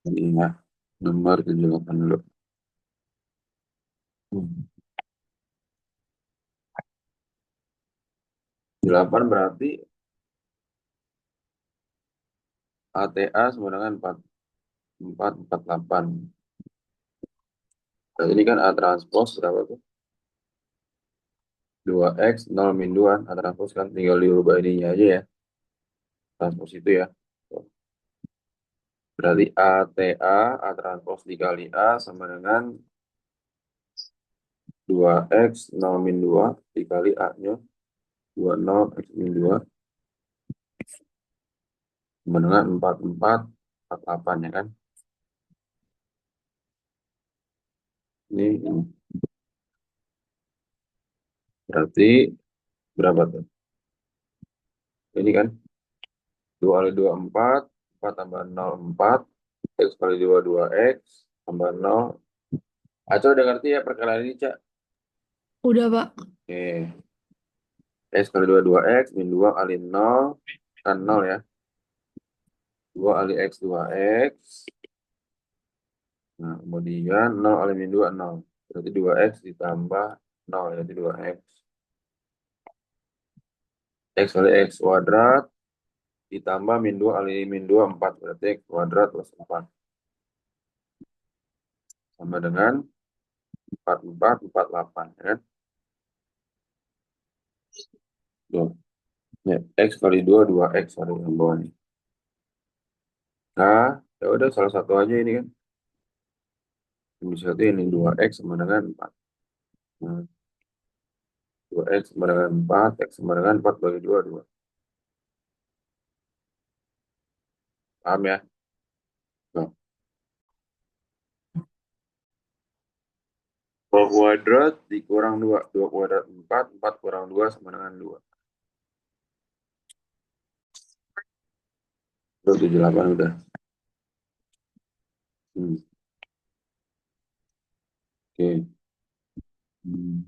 Ini ya, nomor 78 dulu. Hmm. 8 berarti ATA sama dengan 4448. Nah, ini kan A transpose berapa tuh? 2X 0 min 2. A transpose kan tinggal diubah ininya aja ya. Transpose itu ya. Berarti ATA, A transpose dikali A sama dengan 2X 0 min 2 dikali A-nya 20 X min 2 sama dengan 4448 ya kan. Ini berarti berapa tuh? Ini kan 2 kali 2 4, 4 tambah 0 4, X kali 2 2X tambah 0. Aco udah ngerti ya perkalian ini, Cak? Udah, Pak. Oke. X kali 2 2X min 2 kali 0 kan 0 ya. 2 kali X 2X. Nah, kemudian 0 kali min 2 0. Berarti 2X ditambah 0 ya, berarti 2X. X kali X kuadrat ditambah min 2 kali min 2 4. Berarti X kuadrat plus 4. Sama dengan 4448 ya kan? Tuh. Ya, X kali 2 2X ada yang bawah nih. Nah, ya udah salah satu aja ini kan. Yang bisa satu ini 2X sama dengan 4. Nah, 2X sama dengan 4, X sama dengan 4 bagi 2 2. Paham ya? Nah, 2 kuadrat dikurang 2. 2 kuadrat 4, 4 kurang 2 sama dengan 2. 278 udah. Hmm, oke. Hmm.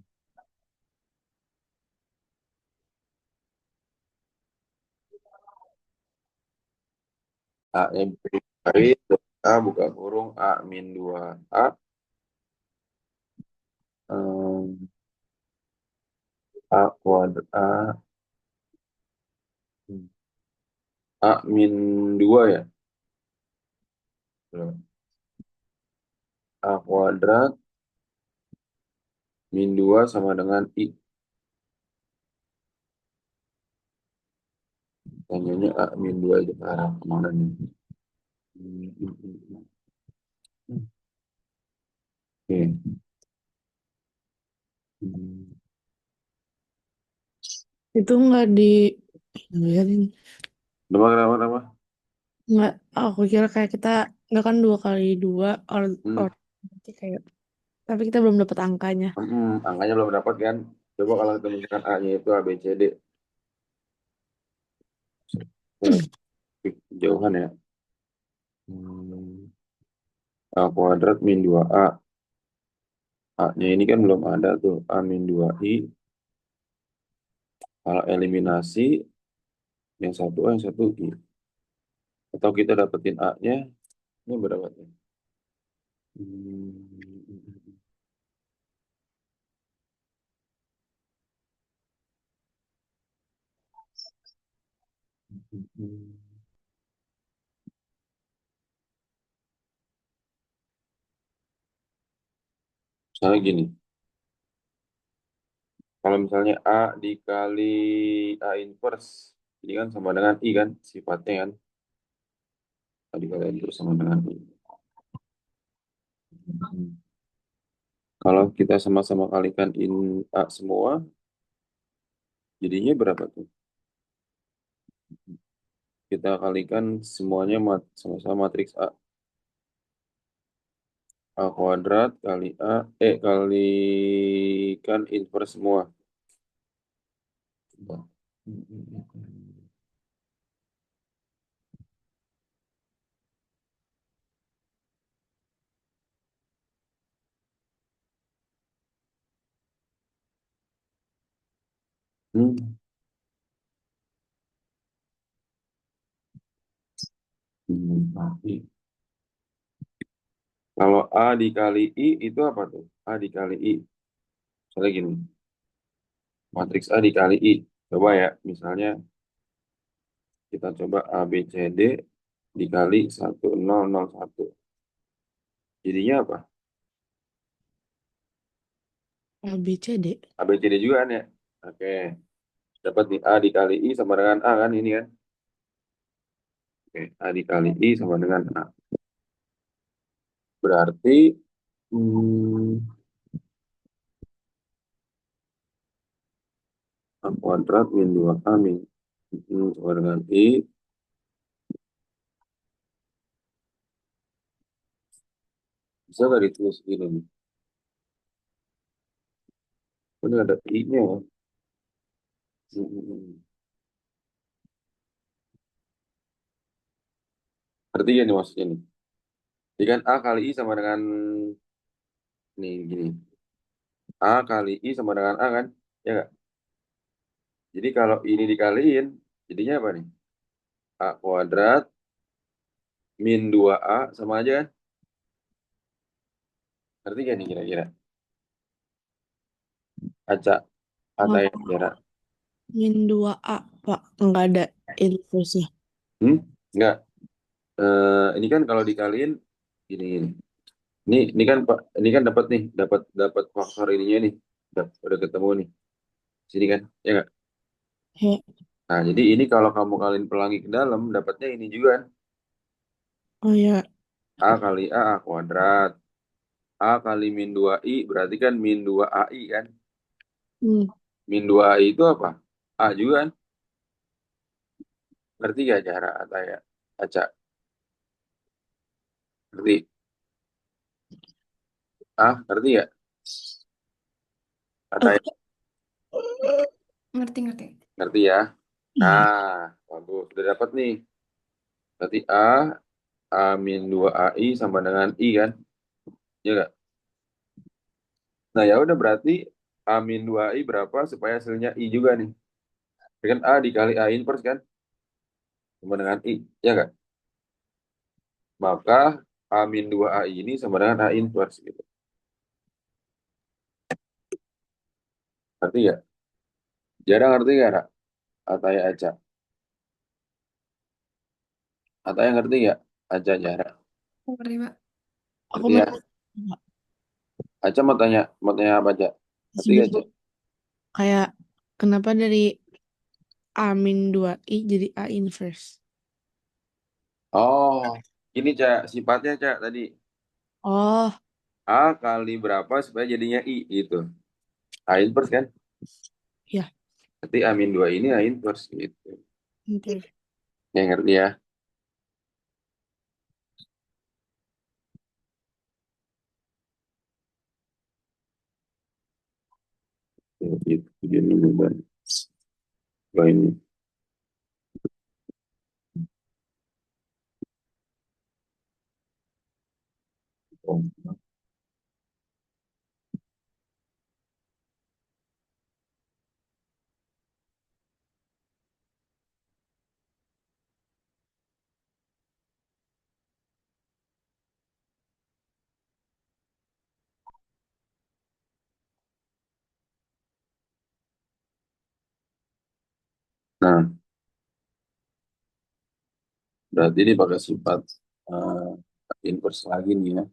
A yang garis, A buka kurung, A min 2A. A kuadrat, A min 2 ya. A kuadrat min 2 sama dengan I. Tanyanya A min 2 itu ke arah kemana nih? Hmm, hmm, hmm, hmm. Oke. Hmm. Itu nggak liatin. Kenapa, kenapa, kenapa? Nggak, aku kira kayak kita nggak kan 2 kali 2 Hmm. or berarti kayak tapi kita belum dapat angkanya. Angkanya belum dapat kan? Coba kalau kita misalkan A-nya itu A, B, C, D. Oh, jauhan ya. Hmm. A kuadrat min 2A. A-nya ini kan belum ada tuh. A min 2I. Kalau eliminasi, yang satu A, yang satu I. Atau kita dapetin A-nya, ini berapa tuh? Hmm. Misalnya gini, kalau misalnya A dikali A inverse, ini kan sama dengan I kan, sifatnya kan. A dikali A inverse sama dengan I. Kalau kita sama-sama kalikan in A semua, jadinya berapa tuh? Kita kalikan semuanya sama-sama matriks A. A kuadrat kali A, kalikan inverse semua. Hmm. Hmm. Kalau A dikali I itu apa tuh? A dikali I. Misalnya gini, matriks A dikali I. Coba ya, misalnya kita coba A, B, C, D dikali 1001. Jadinya apa? A, B, C, D. A, B, C, D juga kan ya? Oke, dapat nih A dikali I sama dengan A kan ini kan? Oke, A dikali I sama dengan A. Berarti A kuadrat min 2A min sama dengan I. Bisa nggak ditulis gini nih? Ini ada I-nya ya. Hmm. Berarti gini maksudnya nih. Jadi kan A kali I sama dengan nih gini. A kali I sama dengan A kan? Ya nggak? Jadi kalau ini dikaliin, jadinya apa nih? A kuadrat min 2A sama aja kan? Ngerti gak nih kira-kira? Acak, Oh, ataya jarak. min 2A, Pak. Nggak ada inverse-nya. Hmm? Enggak. Ini kan kalau dikaliin gini. Ini kan Pak, ini kan dapat nih, dapat dapat faktor ininya nih. Udah ketemu nih. Sini kan? Ya nggak? Ya. Nah, jadi ini kalau kamu kaliin pelangi ke dalam, dapatnya ini juga kan? Oh ya. A kali A kuadrat. A kali min 2I berarti kan min 2AI kan? Hmm. Min 2AI itu apa? A juga kan? Ngerti gak cara ataya? Acak. Ngerti? Ah, ngerti ya? Ataya, Oke. Ngerti, ngerti. ngerti ya? Nah, bagus. Udah dapat nih. Berarti A min 2AI sama dengan I kan? Ya nggak? Nah, ya udah berarti A min 2AI berapa supaya hasilnya I juga nih. Dengan A dikali A inverse kan? Sama dengan I. Ya nggak? Maka A min 2AI ini sama dengan A inverse gitu. Ngerti ya? Jarang ngerti nggak, Ra? Ataya Aca. Ataya ngerti nggak? Aca Jara. Ngerti, Pak. Aku Ngerti mau ya? tanya, Aca mau tanya apa aja? Ngerti gak, Aca? sebenarnya kayak kenapa dari A min 2I jadi A inverse? Oh, ini Cak, sifatnya Cak tadi. Oh, A kali berapa supaya jadinya I gitu. A inverse kan? ya. Berarti A min 2 ini A inverse gitu. Oke. Yang ngerti ya? Gitu. Jadi beban. Wah, ini. Nah, berarti ini pakai sifat eh, inverse lagi nih ya.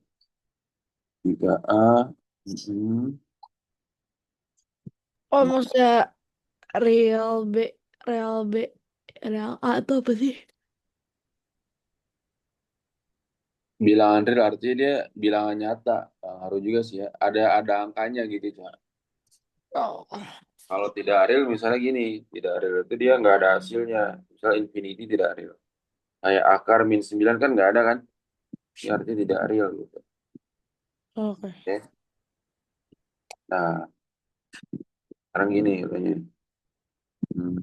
Jika A, mm, Oh, maksudnya real B, real B, real A itu apa sih? bilangan real artinya dia bilangan nyata. Ngaruh juga sih ya. Ada angkanya gitu, Cak. Oh, Kalau tidak real misalnya gini, tidak real itu dia nggak ada hasilnya. Misal infinity tidak real. Kayak akar min 9 kan nggak ada kan? Ini artinya tidak real gitu. oke. Oke. Nah, sekarang gini katanya. Hmm.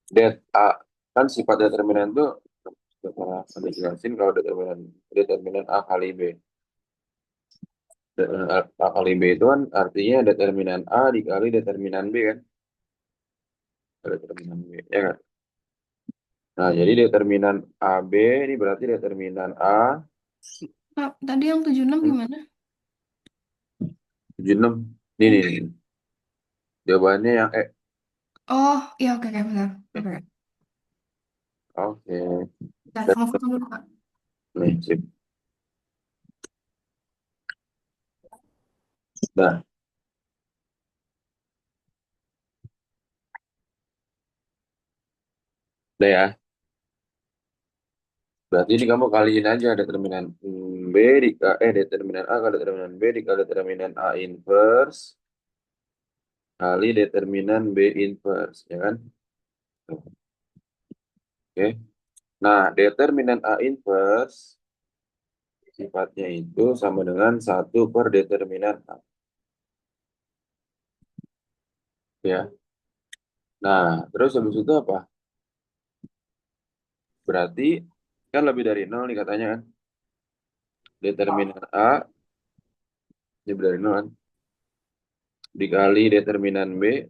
Det A kan sifat determinan itu sudah pernah ada jelasin kalau determinan A kali B. A kali B itu kan artinya determinan A dikali determinan B kan? Determinan B, ya kan? Nah, jadi determinan AB ini berarti determinan A Pak, tadi yang 76 Hmm? gimana? 76. Nih. Jawabannya yang Oh, iya oke, oke, benar. Eh, Oke. Oke. Nah, Dan, kamu foto dulu, Kak. nih, sip. Nah, udah ya. Berarti ini kamu kaliin aja determinan B determinan A kali determinan B dikali determinan A inverse kali determinan B inverse, ya kan? Oke. Nah, determinan A inverse sifatnya itu sama dengan 1/determinan A. Ya. Nah, terus habis itu apa? Berarti kan lebih dari 0 nih katanya kan. Determinan A lebih dari 0 kan. Dikali determinan B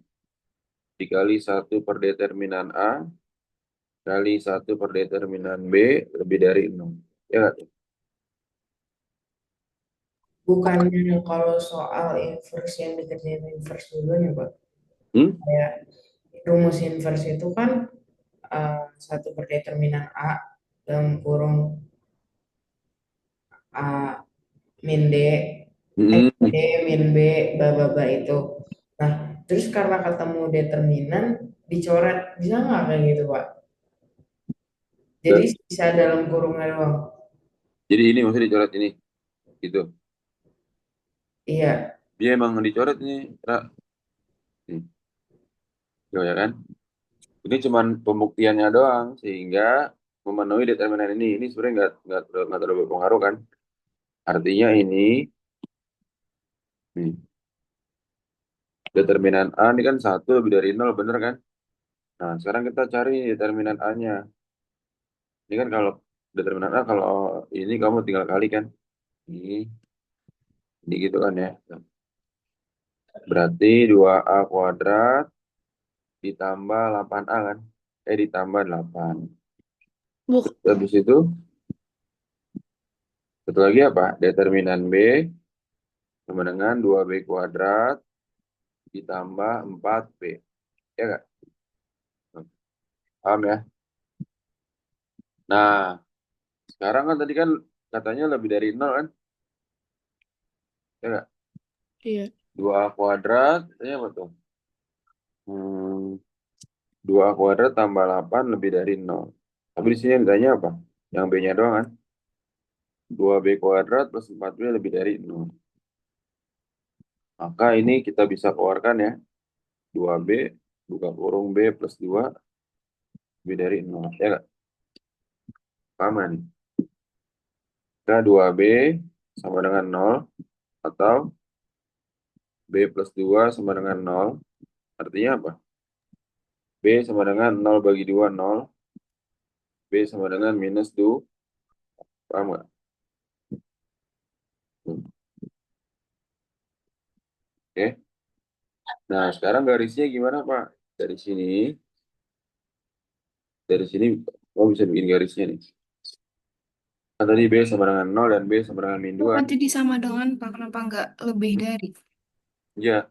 dikali 1/determinan A kali 1/determinan B lebih dari 0. Ya nggak tuh? Bukannya kalau soal inverse yang dikerjain inverse dulu ya, Pak. Hmm? Kayak rumus inverse itu kan satu per determinan A dalam kurung A min D, D Mm-mm. min B, bla bla bla itu. Nah, terus karena ketemu determinan, dicoret. Bisa nggak kayak gitu, Pak? Jadi Dan- sisa dalam kurungnya doang. Jadi ini maksudnya dicoret ini. Gitu. Iya, Dia emang dicoret nih. Ra. Nih. Tuh, ya kan? Ini cuman pembuktiannya doang. Sehingga memenuhi determinan ini. Ini sebenarnya nggak terlalu berpengaruh kan. Artinya ini. Nih. Determinan A ini kan 1 lebih dari 0. Bener kan? Nah, sekarang kita cari determinan A-nya. Ini kan kalau determinan A, kalau ini kamu tinggal kali kan. Ini gitu kan ya. Berarti 2A kuadrat ditambah 8A kan. Ditambah 8. Buk, Terus habis itu, satu lagi apa? Determinan B sama dengan 2B kuadrat ditambah 4B. Ya nggak? Paham ya? Nah, sekarang kan tadi kan katanya lebih dari 0 kan? Ya nggak? iya. 2A kuadrat, ini apa tuh? 2A kuadrat tambah 8 lebih dari 0. Tapi di sini yang ditanya apa? Yang B-nya doang kan? 2B kuadrat plus 4B lebih dari 0. Maka ini kita bisa keluarkan ya. 2B buka kurung B plus 2 lebih dari 0. Ya nggak? Paham nih? Maka 2B sama dengan 0 atau B plus 2 sama dengan 0. Artinya apa? B sama dengan 0 bagi 2, 0. B sama dengan minus 2. Paham nggak? Oke. Nah, sekarang garisnya gimana, Pak? Dari sini, oh bisa bikin garisnya nih. Kan tadi B sama dengan 0 dan B sama dengan min Oh, 2. kan jadi sama dengan Pak. Kenapa nggak lebih dari? Ya,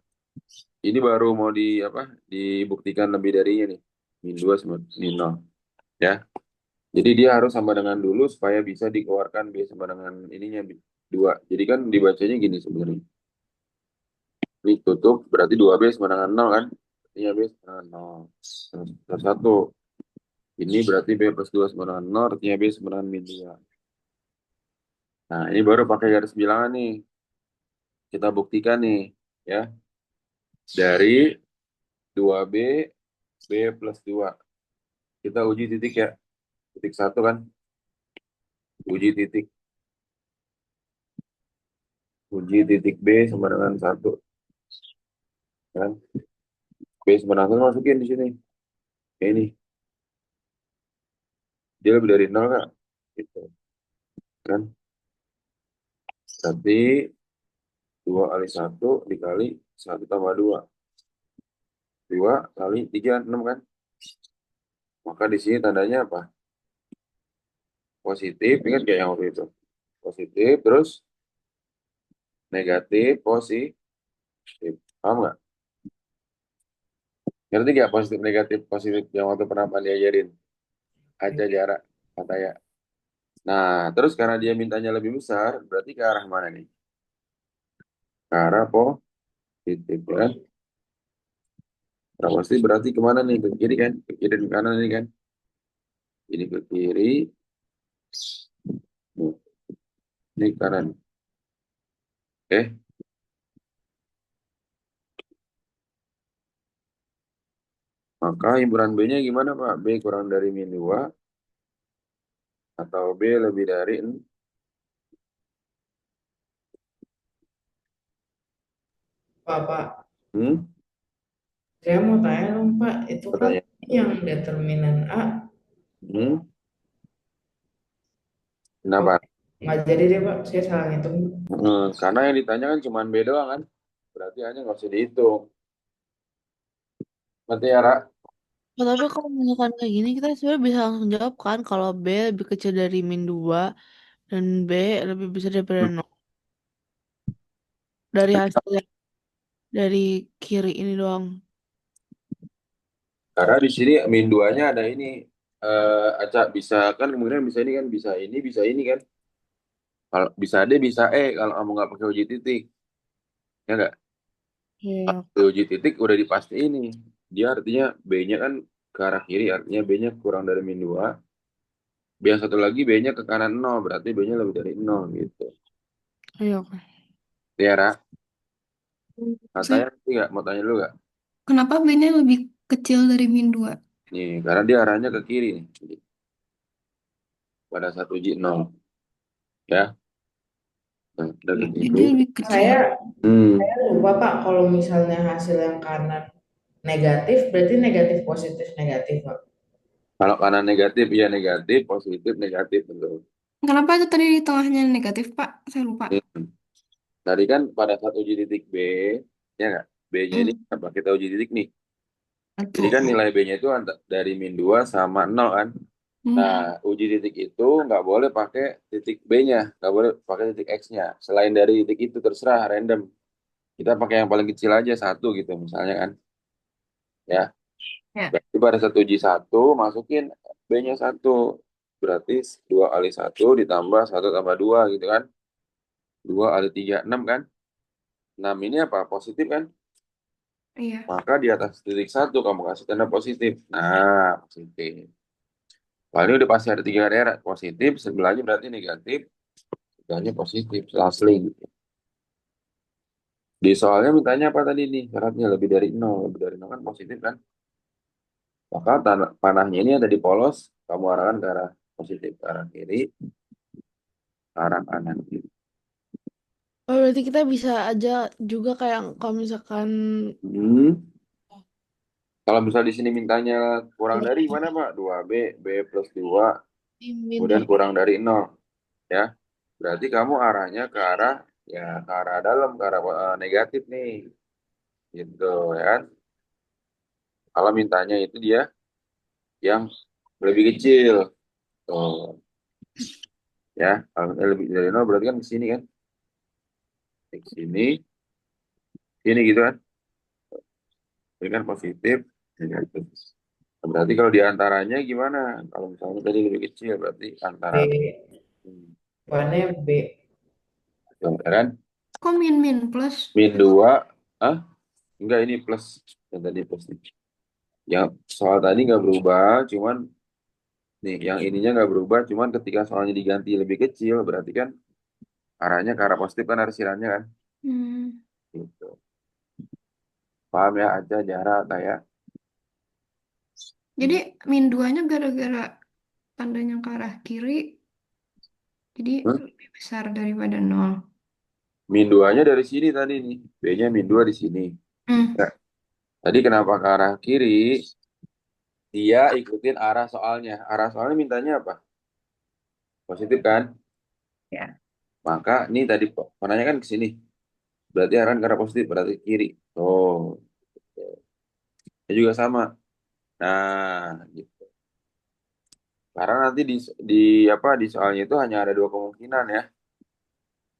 ini baru mau dibuktikan lebih darinya nih. Min 2 sama min 0. Ya. Jadi dia harus sama dengan dulu supaya bisa dikeluarkan B sama dengan ininya 2. Jadi kan dibacanya gini sebenarnya. Ini tutup berarti 2B sama dengan 0 kan? Artinya B sama dengan 0. Terus 1. Ini berarti B plus 2 sama dengan 0. Artinya B sama dengan min 2. Nah, ini baru pakai garis bilangan nih. Kita buktikan nih. Ya. Dari 2B, B plus 2. Kita uji titik ya. Titik 1 kan. Uji titik. Uji titik B sama dengan 1. Kan? B sama dengan 1 masukin di sini. Kayak ini. Dia lebih dari 0 nggak? Gitu. Kan? Berarti 2 kali 1 dikali 1 tambah 2. 2 kali 3, 6 kan? Maka di sini tandanya apa? Positif. Ingat kayak yang waktu itu? positif, terus negatif, positif. Paham nggak? Ngerti nggak positif, negatif, positif yang waktu pernah Pak diajarin? Aja jarak, kata ya. Nah, terus karena dia mintanya lebih besar, berarti ke arah mana nih? Ke arah positif, kan? Arah positif berarti kemana nih? Ke kiri kan? Ke kiri dan kanan ini kan? Ini ke kiri, ini ke kanan. Oke, maka himpunan B-nya gimana Pak? B kurang dari min 2 atau B lebih dari Pak, hmm? saya mau tanya dong Pak, itu kan Pertanyaan. yang determinan A, Hmm? kok Kenapa? nggak jadi deh Pak, saya salah ngitung. Karena yang ditanya kan cuma B doang kan? Berarti hanya nggak usah dihitung. Berarti ya, Ra? Oh, tapi kalau misalkan kayak gini kita sebenarnya bisa langsung jawab kan kalau B lebih kecil dari min 2 dan B lebih besar daripada Hmm. 0. Dari hasil yang dari kiri ini doang. Karena di sini min 2-nya ada ini. Acak bisa kan kemungkinan bisa ini kan. Kalau bisa D bisa E kalau kamu nggak pakai uji titik. Ya nggak? Iya. Kalau uji titik udah dipasti ini. Dia artinya B-nya kan ke arah kiri, artinya B-nya kurang dari min 2. B yang satu lagi B-nya ke kanan 0, berarti B-nya lebih dari 0 gitu. Iya, oke. Ya, Ra? Saya, Katanya nanti nggak? Mau tanya dulu nggak? kenapa B-nya lebih kecil dari min 2? Nih, karena dia arahnya ke kiri nih. Pada saat uji 0. Ya, nah, udah Jadi begitu. dia lebih kecil. Saya Hmm. lupa Pak, kalau misalnya hasil yang kanan negatif, berarti negatif positif negatif Pak. Kalau kanan negatif, iya negatif, positif, negatif, betul. Kenapa itu tadi di tengahnya negatif, Pak? Saya lupa. Hmm. Tadi kan pada saat uji titik B, ya nggak? B-nya ini Hmm, apa kita uji titik nih? Jadi kan betul. nilai B-nya itu dari min 2 sama 0 kan? Hmm, Nah, uji titik itu nggak boleh pakai titik B-nya, nggak boleh pakai titik X-nya. Selain dari titik itu terserah, random. Kita pakai yang paling kecil aja, satu gitu misalnya kan. Ya, ya. berarti pada saat uji satu, masukin B-nya satu. Berarti 2 kali satu ditambah satu tambah 2 gitu kan. 2 kali 3 6 kan. 6 ini apa? Positif kan? Iya. Maka di atas titik satu kamu kasih tanda positif. Nah, positif. Wah, ini udah pasti ada tiga daerah. Positif, sebelahnya berarti negatif. Sebelahnya positif, selasling. Di soalnya mintanya apa tadi nih? Syaratnya lebih dari nol. Lebih dari nol kan positif kan? Maka panahnya ini ada di polos. Kamu arahkan ke arah positif. Ke arah kiri, ke arah kanan. Oh, berarti kita bisa aja juga kayak kalau misalkan Hmm. Kalau misal di sini mintanya kurang dari ini mana Pak? 2B, B plus 2, min kemudian ya. kurang dari nol. Ya, berarti kamu arahnya ke arah ya ke arah dalam, ke arah negatif nih, gitu ya kan? Kalau mintanya itu dia yang lebih kecil, tuh ya. Kalau lebih dari nol berarti kan ke sini kan? Ke sini, sini gitu kan? Ini kan positif, negatif. Nah, berarti kalau diantaranya gimana? Kalau misalnya tadi lebih kecil, berarti antara B, mana B, ya kan? Kok min plus? Min 2, ah? Enggak, ini plus. Yang tadi plus. Yang soal tadi nggak berubah, cuman nih yang ininya nggak berubah, cuman ketika soalnya diganti lebih kecil, berarti kan arahnya ke arah positif kan arsirannya kan? Hmm. Gitu. Paham ya aja jarak kayak. Jadi min 2-nya gara-gara tandanya ke arah kiri, jadi Hmm? lebih besar daripada nol. Min 2-nya dari sini tadi nih. B-nya min 2 di sini. Hmm. Ya. Tadi kenapa ke arah kiri? Dia ikutin arah soalnya. Arah soalnya mintanya apa? Positif kan? Ya. Maka ini tadi panahnya kan ke sini. Berarti arah ke arah positif, berarti kiri. Oh, ini juga sama. Nah, gitu. Karena nanti di apa di soalnya itu hanya ada dua kemungkinan ya.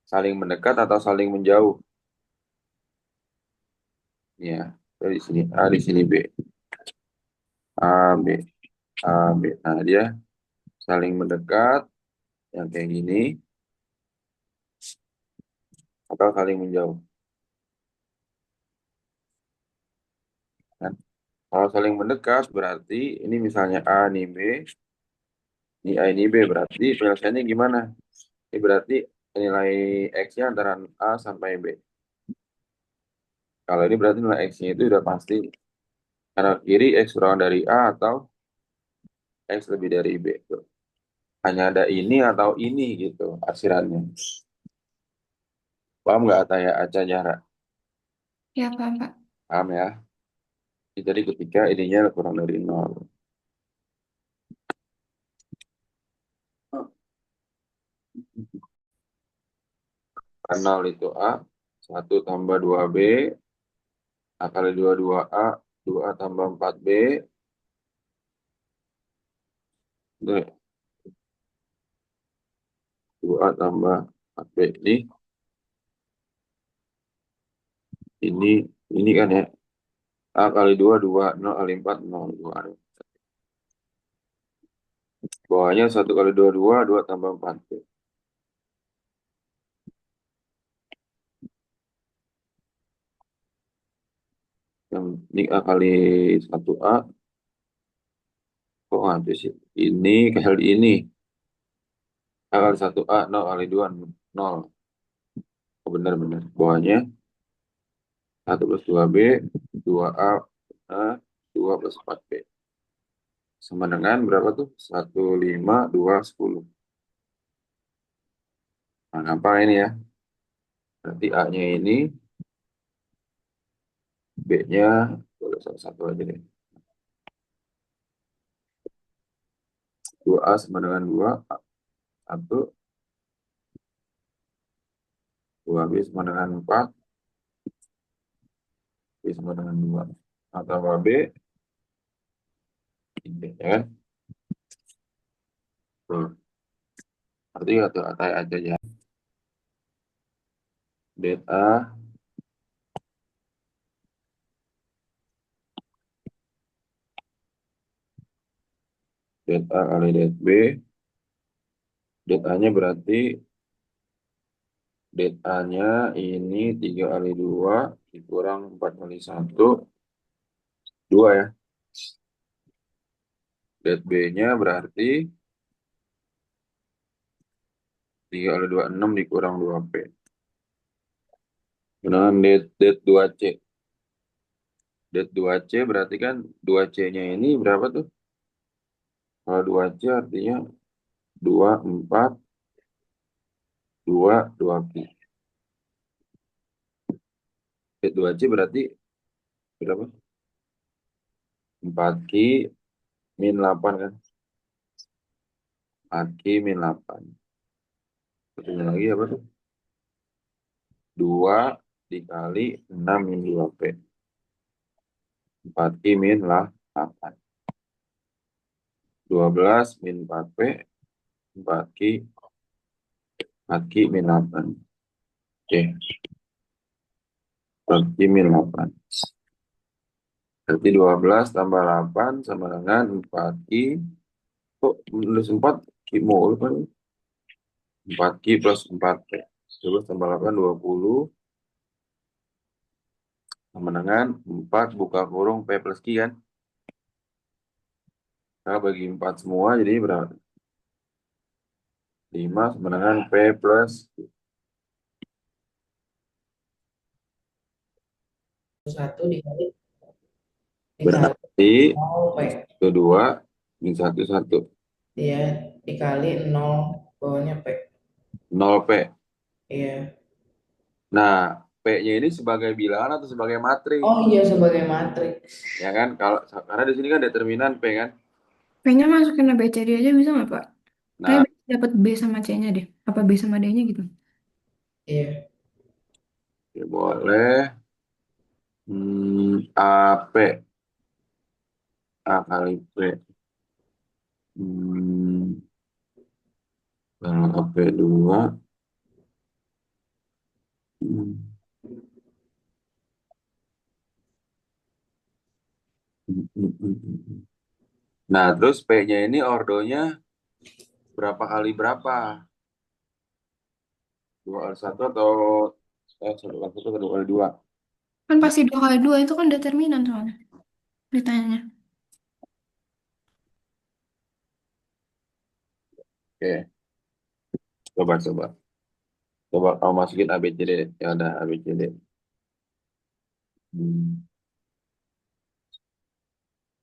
Saling mendekat atau saling menjauh? Ya, di sini A, di sini B. A, B, A, B. Nah, dia saling mendekat, yang kayak gini, atau saling menjauh. Kan? Kalau saling mendekat, berarti ini misalnya A, ini B, ini A, ini B. Berarti penyelesaiannya gimana? Ini berarti nilai X-nya antara A sampai B. Kalau ini berarti nilai X-nya itu udah pasti. Kanan kiri X kurang dari A atau X lebih dari B. Tuh. Hanya ada ini atau ini gitu akhirannya. Paham nggak Ataya Aca Jara? Ya, paham, Pak. Paham ya? Jadi ketika ininya kurang dari 0. Kan 0 itu A, 1 tambah 2B, A kali 2, 2A, 2A tambah 4B, 2A tambah 4B ini kan ya, A kali 2, 2, 0 kali 4, 0, 2. Bawahnya 1 kali 2, 2, 2 tambah 4B. Yang ini A kali 1A, kok nggak sih? Ini kali ini. A kali 1A, 0 kali 2, 0. Oh, benar-benar. Bawahnya 1 plus 2B, 2A, 2 plus 4B. Sama dengan berapa tuh? 1, 5, 2, 10. Nah, gampang ini ya. Berarti A-nya ini, B-nya, boleh satu aja deh. 2A sama dengan 2, 1, 2B sama dengan 4, B sama dengan 2. A tambah B, ini ya kan? Tuh. Berarti atau atai aja ya. Det A, det A kali det B. Det A-nya berarti det A-nya ini 3 kali 2 dikurang 4 kali 1, 2 ya. Det B-nya berarti 3 kali 2, 6 dikurang 2P. Dengan det 2C. Det 2C berarti kan 2C-nya ini berapa tuh? Kalau 2C artinya 2, 4, 2, 2Q. Det 2C berarti berapa? 4Q min 8 kan? 4Q min 8. Satunya lagi apa tuh? 2 dikali 6 min 2P. 4Q min 8. 12 min 4P. 4Q. 4Q min 8. Oke. 4Q min 8. Berarti 12 tambah 8 sama dengan 4Q. Kok minus 4 Q mulu kan? 4Q plus 4P. 12 tambah 8, 20. Sama dengan 4 buka kurung P plus Q kan? Nah, bagi 4 semua jadi berapa? 5 sama dengan P plus Q. 1 dikali Berarti 0 P. 1, 2, min 1, 1. Iya, dikali 0 bawahnya P. 0P. Iya. Nah, P-nya ini sebagai bilangan atau sebagai matriks? Oh iya, sebagai matriks. Ya kan? Karena di sini kan determinan P kan? P-nya masukin A, B, C, D aja bisa nggak, Pak? Nah, Kayak dapat B sama C-nya deh. Apa B sama D-nya gitu? Iya. ya boleh. AP. A kali P. Hmm, kalau AP 2, Nah, terus P-nya ini ordonya berapa kali berapa? 2 kali 1 atau 1 kali 1 atau 2 kali 2? Kan pasti 2 kali 2 itu kan determinan soalnya ditanyanya. Oke, coba. Coba kamu masukin A, B, C, D. Ya udah, A, B, C, D. Hmm.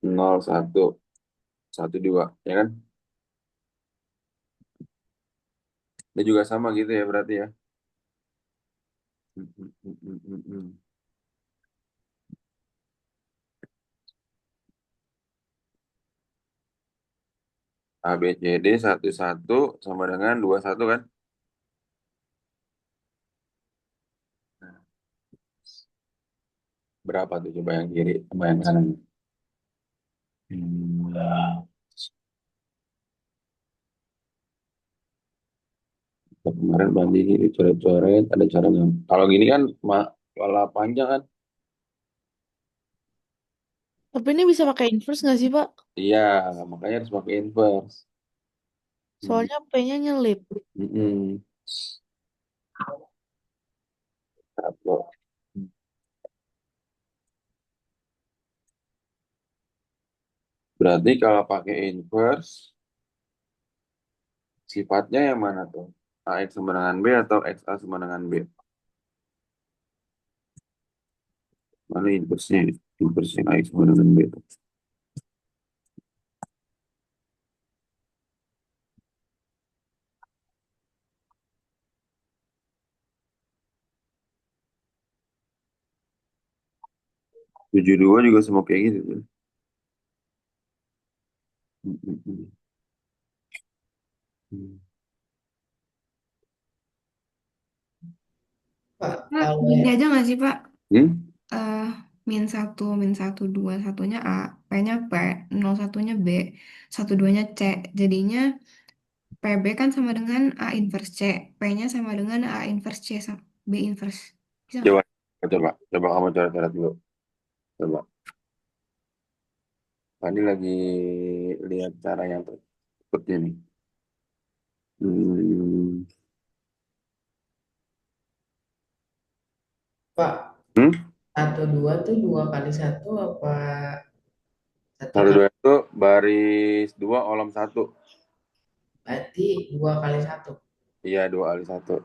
0, 1, 1, 2. Ya kan? Ini juga sama gitu ya berarti ya. Hmm. A, B, C, D 1, 1 sama dengan 2, 1 kan? Nah, berapa tuh coba yang kiri sama yang kanan? Hmm. Kemarin banding ini coret-coret, ada caranya. Kalau gini kan malah panjang kan? Tapi ini bisa pakai inverse nggak sih, Pak? Iya, makanya harus pakai inverse. Hmm. Soalnya P-nya nyelip. Mm-mm. Satu. Berarti kalau pakai inverse, sifatnya yang mana tuh? AX sama dengan B atau XA sama dengan B? Mana inverse-nya? Inverse-nya AX sama dengan B. 72 juga sama kayak gitu tuh. Mm-mm. Hmm. Pak, Pak, kalau gini ya, aja nggak sih Pak? Hmm? eh -1, -2, 1-nya A, P-nya P, 0,1-nya B, 1-2-nya C. Jadinya PB kan sama dengan A inverse C, P-nya sama dengan A inverse C sama B inverse. Bisa nggak? Coba, coba kamu coret-coret dulu. Coba. Tadi lagi lihat cara yang seperti ini. Hmm. Pak, Hmm? 1 2 tuh 2 kali 1 apa satu Satu kali? dua itu baris 2 kolom 1. Berarti 2 kali 1. Iya, 2 kali 1.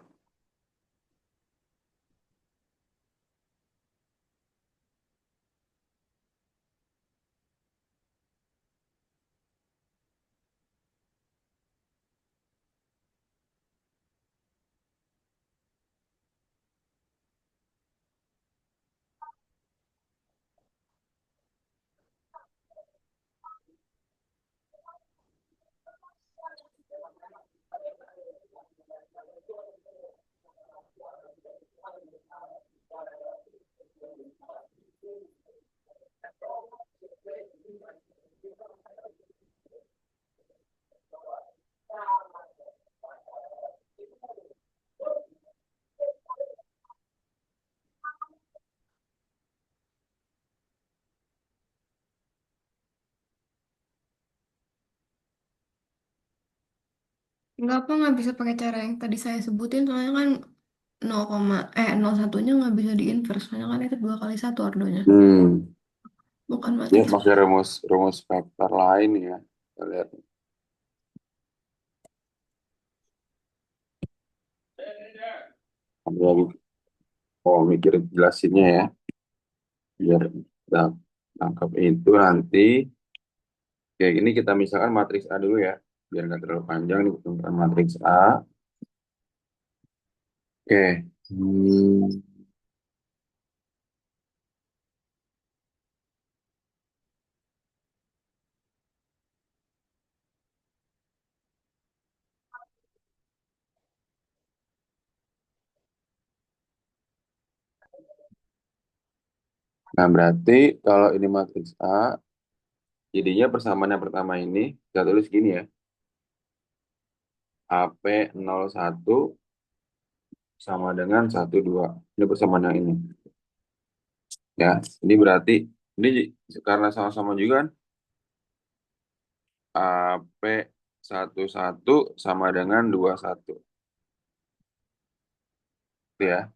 Nggak bisa pakai cara yang tadi saya sebutin soalnya kan 0,1-nya nggak bisa diinverse soalnya kan itu 2 kali 1 ordonya, Hmm. bukan Dia matriks. pakai rumus rumus vektor lain ya. Kita lihat. Ada lagi. Oh, mikir jelasinnya ya. Biar kita tangkap itu nanti. Oke, ini kita misalkan matriks A dulu ya. Biar nggak terlalu panjang nih. Kita misalkan matriks A. Oke. Hmm. Nah, berarti kalau ini matriks A, jadinya persamaan yang pertama ini, kita tulis gini ya. AP 01 sama dengan 12. Ini persamaan yang ini. Ya, ini berarti, ini karena sama-sama juga kan, AP11 sama dengan 21. Itu ya.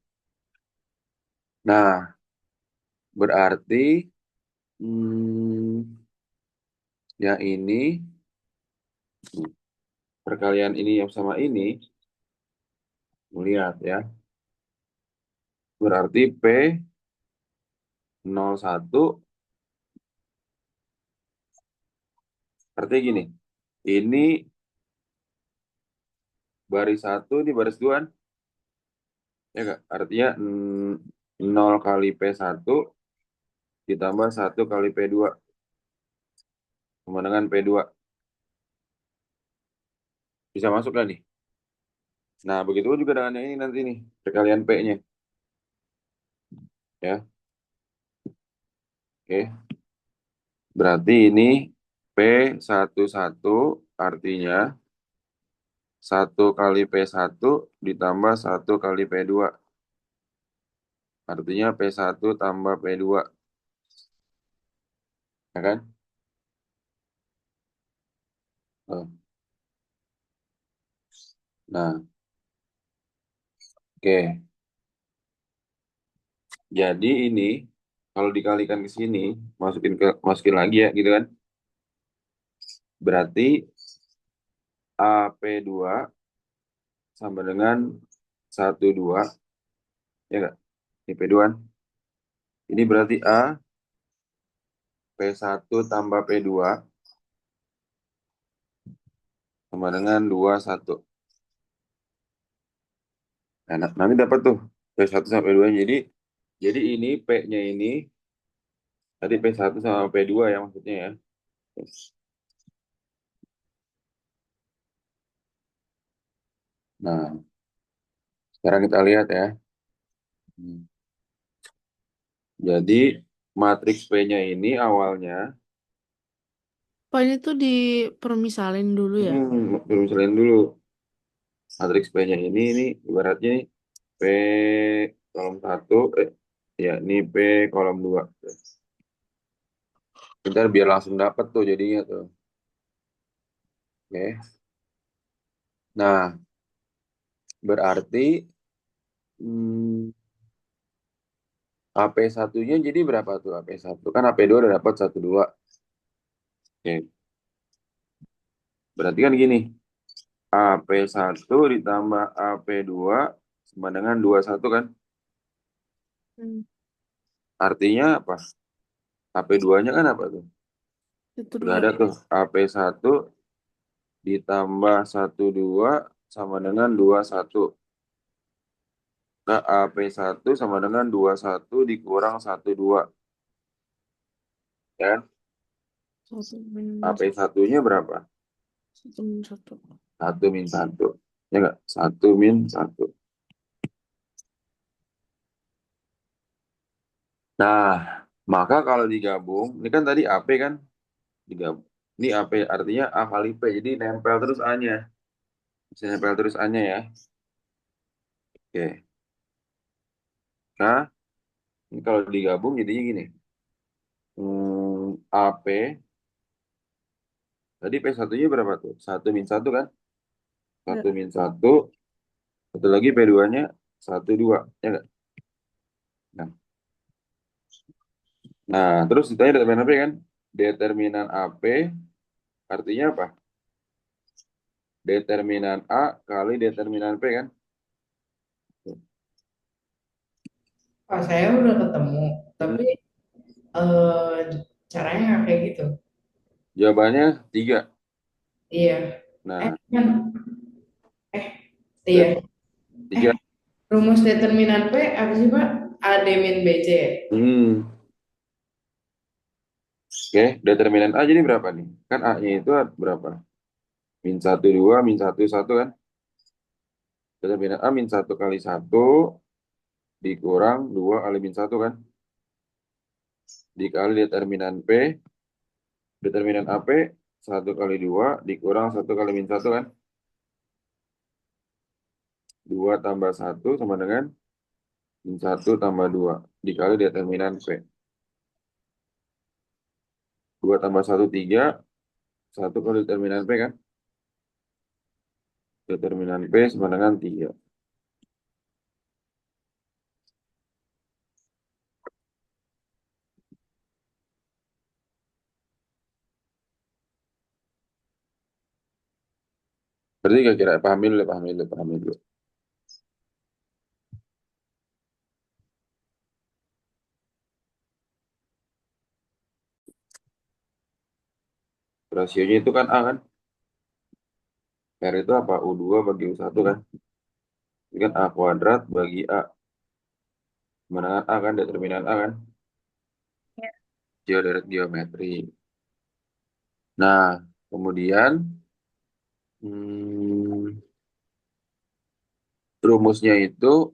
Nah, berarti yang ini, perkalian ini yang sama ini, melihat ya. Berarti P01, artinya gini. Ini baris 1, ini baris 2. Ya enggak? Artinya 0 kali P1 ditambah 1 kali P2 sama dengan P2. Bisa masuk kan nih? Nah, begitu juga dengan yang ini nanti nih, perkalian P-nya. Ya, oke. Berarti ini P11 artinya 1 kali P1 ditambah 1 kali P2. Artinya P1 tambah P2. Ya kan? Nah, oke. Jadi ini kalau dikalikan ke sini, masukin lagi ya gitu kan. Berarti AP2 sama dengan 12, ya enggak? Ini P2 kan? Ini berarti P1 tambah P2 sama dengan 21. Nah, nanti dapat tuh P1 sampai P2. Jadi ini P-nya ini tadi P1 sama P2 ya maksudnya ya. Nah, sekarang kita lihat ya. Jadi matriks P-nya ini awalnya Pak, ini tuh dipermisalin dulu ya. misalnya dulu matriks P-nya ini ibaratnya nih P kolom 1, ya ini P kolom 2. Bentar biar langsung dapat tuh jadinya tuh. Oke. Nah, berarti AP1-nya jadi berapa tuh AP1? Kan AP2 udah dapat 12. Oke. Berarti kan gini, AP1 ditambah AP2 sama dengan 21 kan? Artinya apa? AP2-nya kan apa tuh? Itu Udah dua. ada tuh AP1 ditambah 12 sama dengan 21. Nah, AP1 sama dengan 21 dikurang 12. Ya, Satu min AP1-nya berapa? satu min satu. 1 min 1. Ya enggak? 1 min 1. Nah, maka kalau digabung, ini kan tadi AP kan? Digabung. Ini AP artinya A kali P, jadi nempel terus A-nya. Bisa nempel terus A-nya ya. Oke. Nah, ini kalau digabung jadinya gini. AP, tadi P1-nya berapa tuh? 1 min 1 kan? 1 Ya. min 1, satu lagi P2-nya 1, 2. Ya enggak? Nah, terus ditanya determinan AP kan? Determinan AP artinya apa? Determinan A kali determinan P kan? Pak, saya udah ketemu, tapi eh, caranya nggak kayak gitu. Jawabannya 3. Iya. Nah, Kan? Iya. det- 3. Rumus determinan P apa sih, Pak? A D min BC. Oke, determinan A jadi berapa nih? Kan A-nya itu berapa? Min 1, 2, min 1, 1 kan? Determinan A min 1 kali 1 dikurang 2 kali min 1 kan? Dikali determinan P, determinan AP 1 kali 2 dikurang 1 kali min 1 kan? 2 tambah 1 sama dengan min 1 tambah 2 dikali determinan P. 2 tambah 1, 3. 1 kali determinan P kan? Determinan P sama dengan 3. Berarti kira-kira pahami dulu. Rasionya itu kan A kan? R itu apa? U2 bagi U1 kan? Ini kan A kuadrat bagi A. Kemenangan A kan? Determinan A kan? Ya. Geometri. Nah, kemudian hmm, rumusnya itu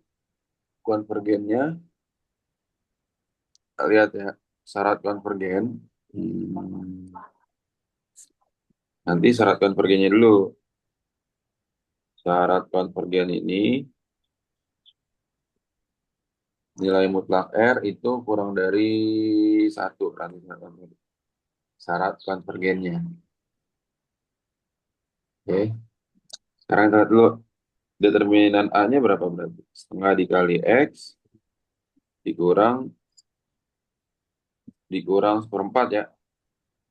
konvergennya, lihat ya, syarat konvergen. Hmm, nanti syarat konvergennya dulu. Syarat konvergen ini nilai mutlak R itu kurang dari 1. Syarat konvergennya. Oke. Sekarang kita lihat dulu determinan A-nya berapa berarti? Setengah dikali X dikurang seperempat ya.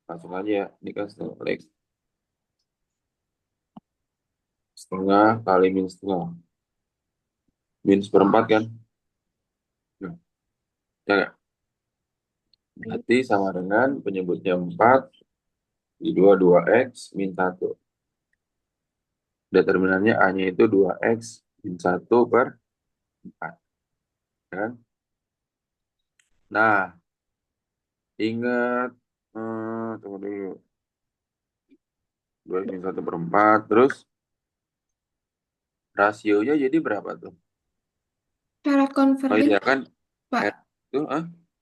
Langsung aja ya. Ini kan setengah X. Setengah kali min setengah. Min seperempat kan? Nah, ya nggak? Berarti sama dengan penyebutnya 4 di 2 X min 1. Determinannya A-nya itu 2X min 1 per 4. Kan? Nah, ingat, tunggu dulu. 2X min 1 per 4. Terus rasionya jadi berapa tuh? Syarat Oh konvergen, iya kan, Pak, R itu,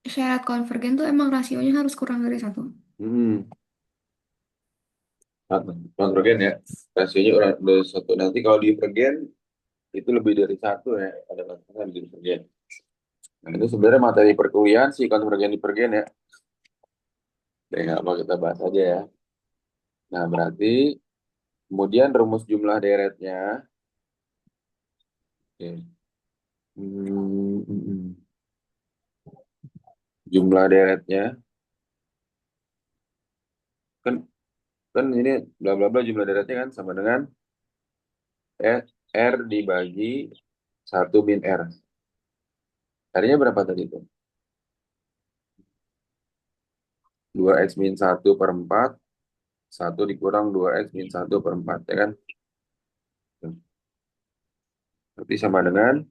syarat konvergen tuh emang rasionya harus kurang dari 1. hmm, konvergen ya. Rasionya udah 1. Nanti kalau divergen, itu lebih dari 1 ya. Ada katakan divergen. Nah, itu sebenarnya materi perkuliahan sih, konvergen divergen ya. Jadi nggak mau kita bahas aja ya. Nah, berarti kemudian rumus jumlah deretnya. Oke. Hmm. Jumlah deretnya kan kan ini bla bla bla, jumlah deretnya kan sama dengan R dibagi 1 min R. R-nya berapa tadi itu? 2X min 1 per 4. 1 dikurang 2X min 1 per 4. Ya kan? Berarti sama dengan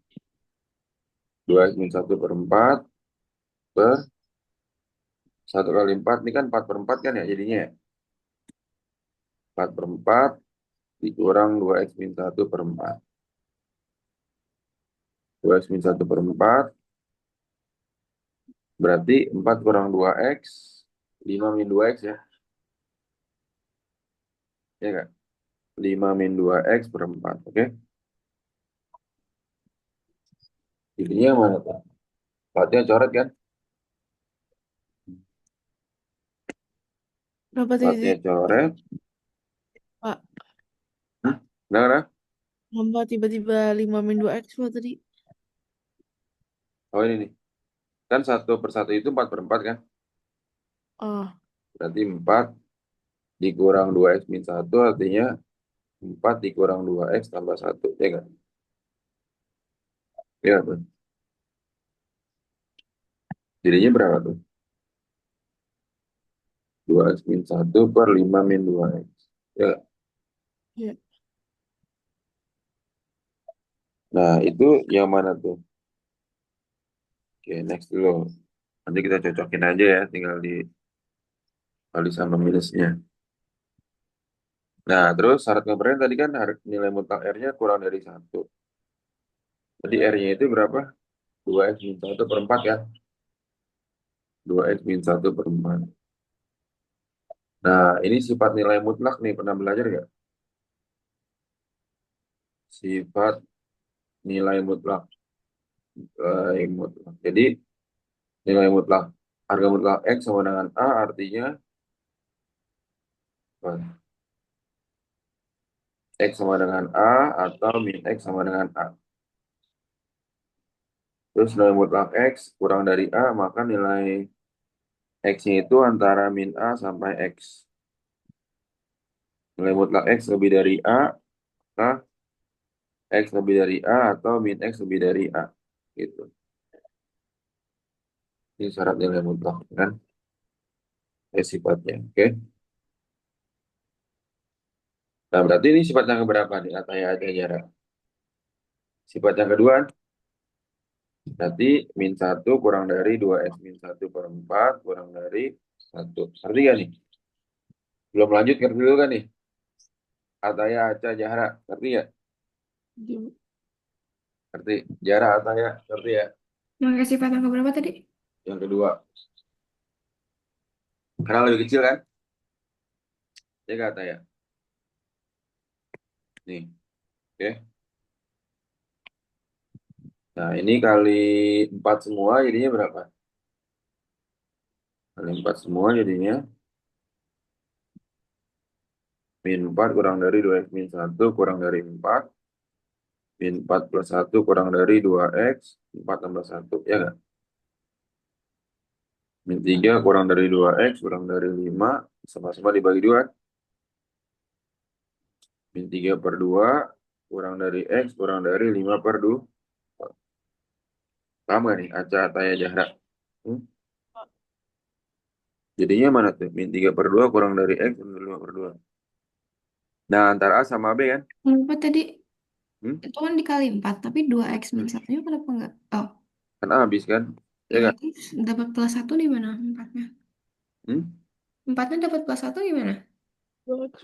2X min 1 per 4 per 1 kali 4. Ini kan 4 per 4 kan ya jadinya ya? 4 per 4 dikurang 2X min 1 per 4. 2X min 1 per 4 berarti 4 kurang 2X 5 min 2X ya. Ya kan? 5 min 2X per 4. Oke? Jadinya mana tuh? Platnya coret kan? Berapa Platnya titik, coret. Pak? Nah. Nambah tiba-tiba 5 min 2X Pak tadi. Oh ini nih. Kan 1 per 1 itu 4 per 4 kan? Oh, Berarti 4 dikurang 2X min 1 artinya 4 dikurang 2X tambah 1. Ya kan? Ya tuh. Jadinya berapa tuh? 2X min 1 per 5 min 2X. Ya. iya. Nah itu yang mana tuh? Oke, next dulu. Nanti kita cocokin aja ya, tinggal kali sama minusnya. Nah, terus syarat konvergen tadi kan nilai mutlak R-nya kurang dari 1. Jadi R-nya itu berapa? 2X min 1 per 4 ya? 2X min 1 per 4. Nah, ini sifat nilai mutlak nih, pernah belajar nggak? Sifat nilai mutlak. Nilai mutlak. Jadi, nilai mutlak, harga mutlak X sama dengan A artinya X sama dengan A atau min X sama dengan A. Terus nilai mutlak X kurang dari A, maka nilai X-nya itu antara min A sampai X. Nilai mutlak X lebih dari A, maka X lebih dari A atau min X lebih dari A. Gitu. Ini syarat nilai mutlak, kan? Sifatnya, oke? Nah, berarti ini sifat yang keberapa nih? Ataya aja jarak. Sifat yang kedua, berarti min 1 kurang dari 2X min 1 per 4 kurang dari 1. Ngerti gak nih? Belum lanjut, ngerti dulu kan nih? Ataya aja jarak, ngerti ya? Ngerti? Jarak ataya, ngerti ya? Maka sifat yang keberapa tadi? Yang kedua. Karena lebih kecil kan? Ya kata ya. Nih, oke. Nah, ini kali 4 semua jadinya berapa? Kali 4 semua jadinya min 4 kurang dari 2X min 1 kurang dari 4. Min 4 plus 1 kurang dari 2X. 4 tambah 1. Ya nggak? Min 3 kurang dari 2X kurang dari 5. Sama-sama dibagi 2. Min 3 per 2 kurang dari X kurang dari 5 per 2. Paham nggak nih? Acak taya jarak. Jadinya mana tuh? Min 3 per 2 kurang dari X kurang dari 5 per 2. Nah, antara A sama B kan? Kenapa tadi? Hmm? Itu kan dikali 4, tapi 2X min 1-nya kenapa enggak? Oh, Kan A habis kan? Ya kan? berarti dapat plus 1 di mana 4-nya? Hmm? 4-nya dapat plus 1 gimana?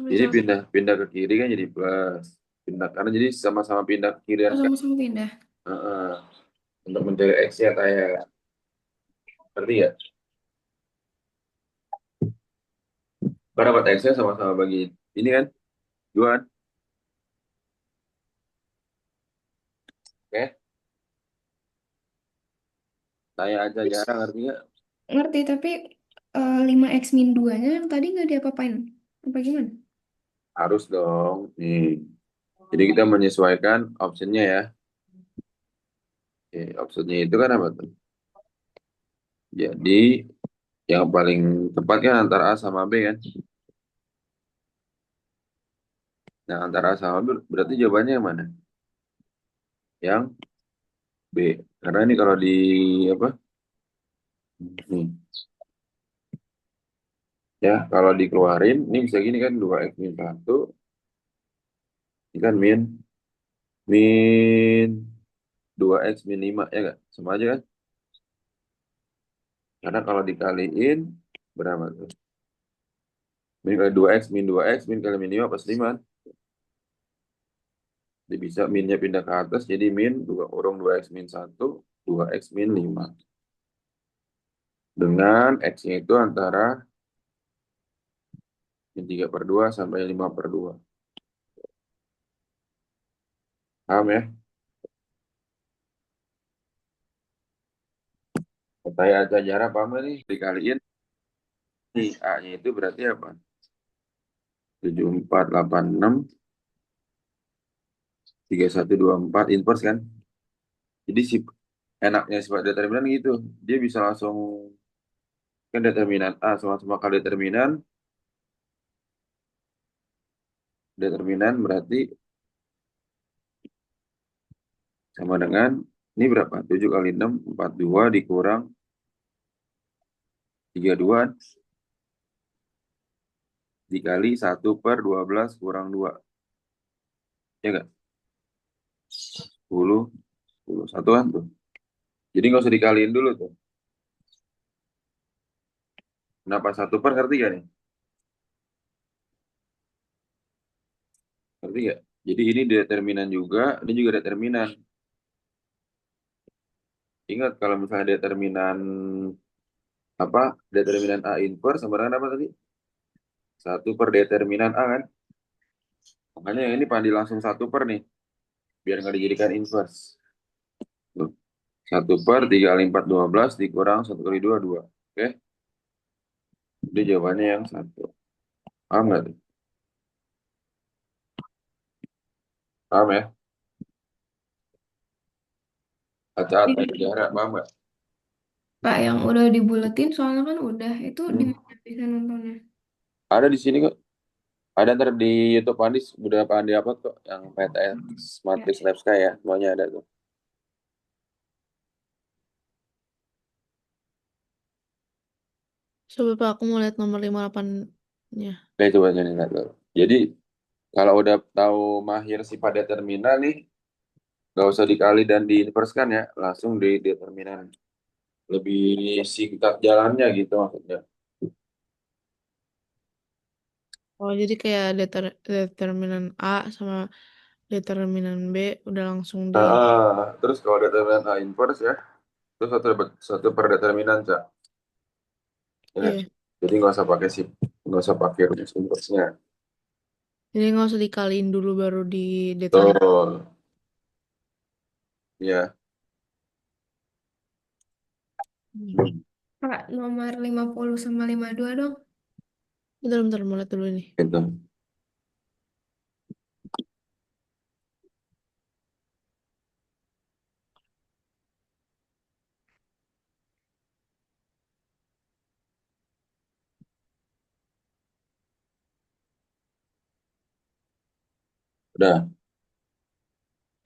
Jadi pindah ke kiri kan jadi plus. Pindah karena jadi sama-sama pindah ke kiri Oh, kan? sama-sama pindah. Heeh. Untuk mencari X-nya kayak ngerti ya? Karena dapat X-nya sama-sama bagi ini kan? 2 kan? Oke? Tanya aja jarang ngerti nggak? Ngerti, tapi 5X min 2-nya yang tadi nggak diapa-apain. Apa gimana? Harus dong. Nih. Jadi kita menyesuaikan optionnya ya. Oke, optionnya itu kan apa tuh? Jadi yang paling tepat kan antara A sama B kan? Nah, antara A sama B berarti jawabannya yang mana? Yang B. Karena ini kalau di apa? Nih. Ya, kalau dikeluarin, ini bisa gini kan 2X min 1. Ini kan min 2X min 5. Ya nggak? Sama aja kan? Karena kalau dikaliin, berapa tuh? Min kali 2X min 2X min kali min 5 pas 5 kan? Jadi bisa minnya pindah ke atas, jadi min 2 kurung 2X min 1, 2X min 5. Dengan X-nya itu antara min 3 per 2 sampai 5 per 2. Paham ya? Saya aja jarak paham nggak nih? Dikaliin, nih A-nya itu berarti apa? 7486, 3124, inverse kan? Jadi si enaknya sifat determinan gitu. Dia bisa langsung, kan determinan A sama-sama kali determinan berarti sama dengan, ini berapa? 7 kali 6, 42 dikurang 32 dikali 1 per 12 kurang 2. Ya nggak? 10, 10, satuan tuh. Jadi nggak usah dikaliin dulu tuh. Kenapa 1 per, ngerti gak nih? Ngerti gak? Jadi ini determinan juga, ini juga determinan. Ingat kalau misalnya determinan apa? Determinan A inverse sama dengan apa tadi? 1 per determinan A kan? Makanya yang ini pandi langsung 1 per nih. Biar nggak dijadikan inverse. Tuh. 1 per 3 kali 4, 12 dikurang 1 kali 2, 2. Oke? Jadi jawabannya yang 1. Paham nggak tuh? Paham ya? Acak Ini, jarak, paham nggak? Pak, yang udah dibuletin soalnya kan udah itu di Hmm. mana bisa nontonnya? Ada di sini kok. Ada ntar di YouTube Andis, udah Andi upload kok, yang PTS Ya, Matrix Lab Sky ya, semuanya ada tuh. Coba Pak, aku mau lihat nomor 58-nya. Nah, coba jadi lihat dulu. Jadi kalau udah tahu mahir sifat determinan nih, nggak usah dikali dan diinverskan ya, langsung di determinan. Lebih singkat jalannya gitu maksudnya. Oh, jadi kayak determinan A sama determinan B udah langsung di... Terus kalau determinan A inverse ya, terus satu per determinan Cak. Ya. Iya. Jadi nggak usah pakai rumus inverse-nya. Jadi nggak usah dikaliin dulu baru di determinan. Betul. Ya. Pak, nomor 50 sama 52 dong. Bentar, mau lihat dulu nih. Gitu. Udah.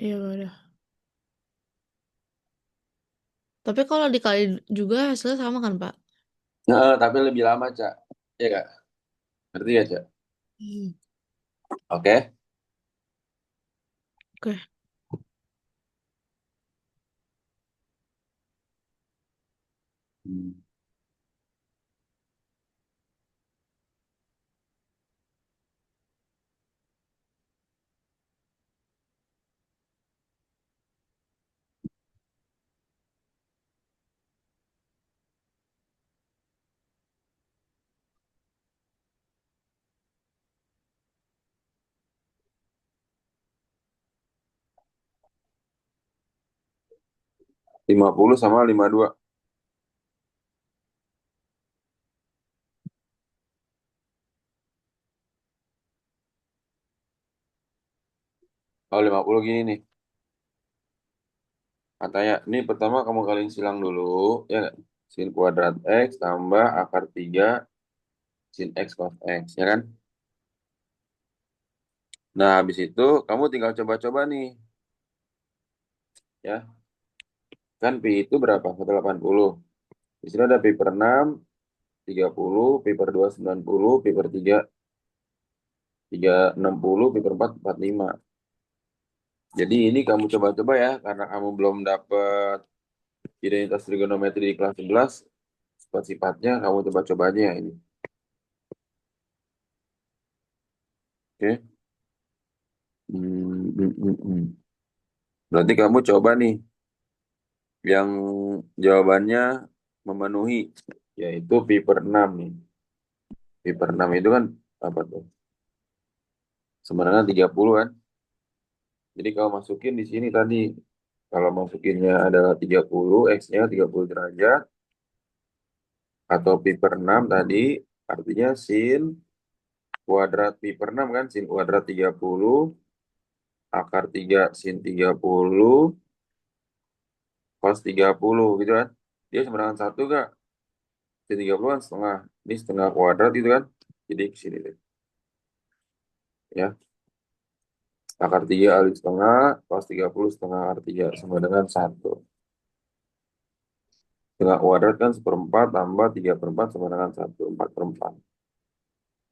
Iya udah. Tapi kalau dikali juga hasilnya sama kan Pak? Nah, tapi lebih lama, Cak. Iya, Kak? Ngerti ya, Cak? Hmm. Oke. Oke. Hmm. 50 sama 52. Oh, 50 gini nih. Katanya, ini pertama kamu kalian silang dulu, ya nggak? Sin kuadrat X tambah akar 3 sin X cos X, ya kan? Nah, habis itu kamu tinggal coba-coba nih, ya. Kan Pi itu berapa? 180. Di sini ada Pi per 6, 30, Pi per 2, 90, Pi per 3, 60, Pi per 4, 45. Jadi ini kamu coba-coba ya, karena kamu belum dapat identitas trigonometri di kelas 11, sifat-sifatnya kamu coba-coba aja ya ini. Oke. Berarti kamu coba nih, yang jawabannya memenuhi, yaitu pi per 6 nih. Pi per 6 itu kan apa tuh? Sebenarnya 30 kan? Jadi kalau masukin di sini tadi, kalau masukinnya adalah 30, X-nya 30 derajat, atau pi per 6 tadi, artinya sin kuadrat pi per 6 kan? Sin kuadrat 30, akar 3 sin 30, cos 30 gitu kan? Dia sama dengan 1 gak? Sin 30 kan setengah. Ini setengah kuadrat gitu kan? Jadi ke sini deh. Ya. Akar 3 kali setengah, cos 30 setengah akar 3 sama dengan 1. Setengah kuadrat kan seperempat tambah 3 per 4 sama dengan 1. 4 per 4.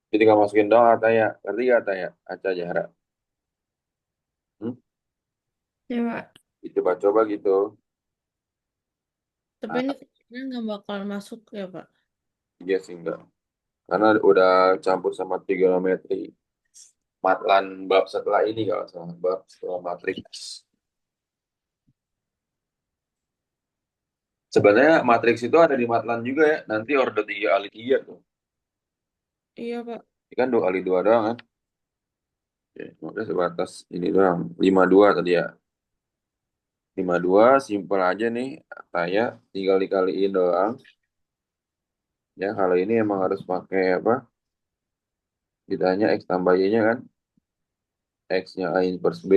Jadi kalau masukin doang katanya. Ngerti gak katanya? Aca jarak. Hmm? Ya, Pak. Coba-coba gitu. Tapi Nah, ini kayaknya nggak bakal masuk ya Pak. iya sih enggak. Karena udah campur sama trigonometri. Matlan bab setelah ini kalau salah. Bab setelah matriks. Sebenarnya matriks itu ada di matlan juga ya. Nanti order 3 kali 3 tuh. Iya Pak. Ini kan 2 kali 2 doang kan. Oke, makanya sebatas ini doang. 52 tadi ya. 52 simpel aja nih. Kayak tinggal dikaliin doang. Ya kalau ini emang harus pakai apa? Ditanya X tambah Y-nya kan. X-nya A inverse B.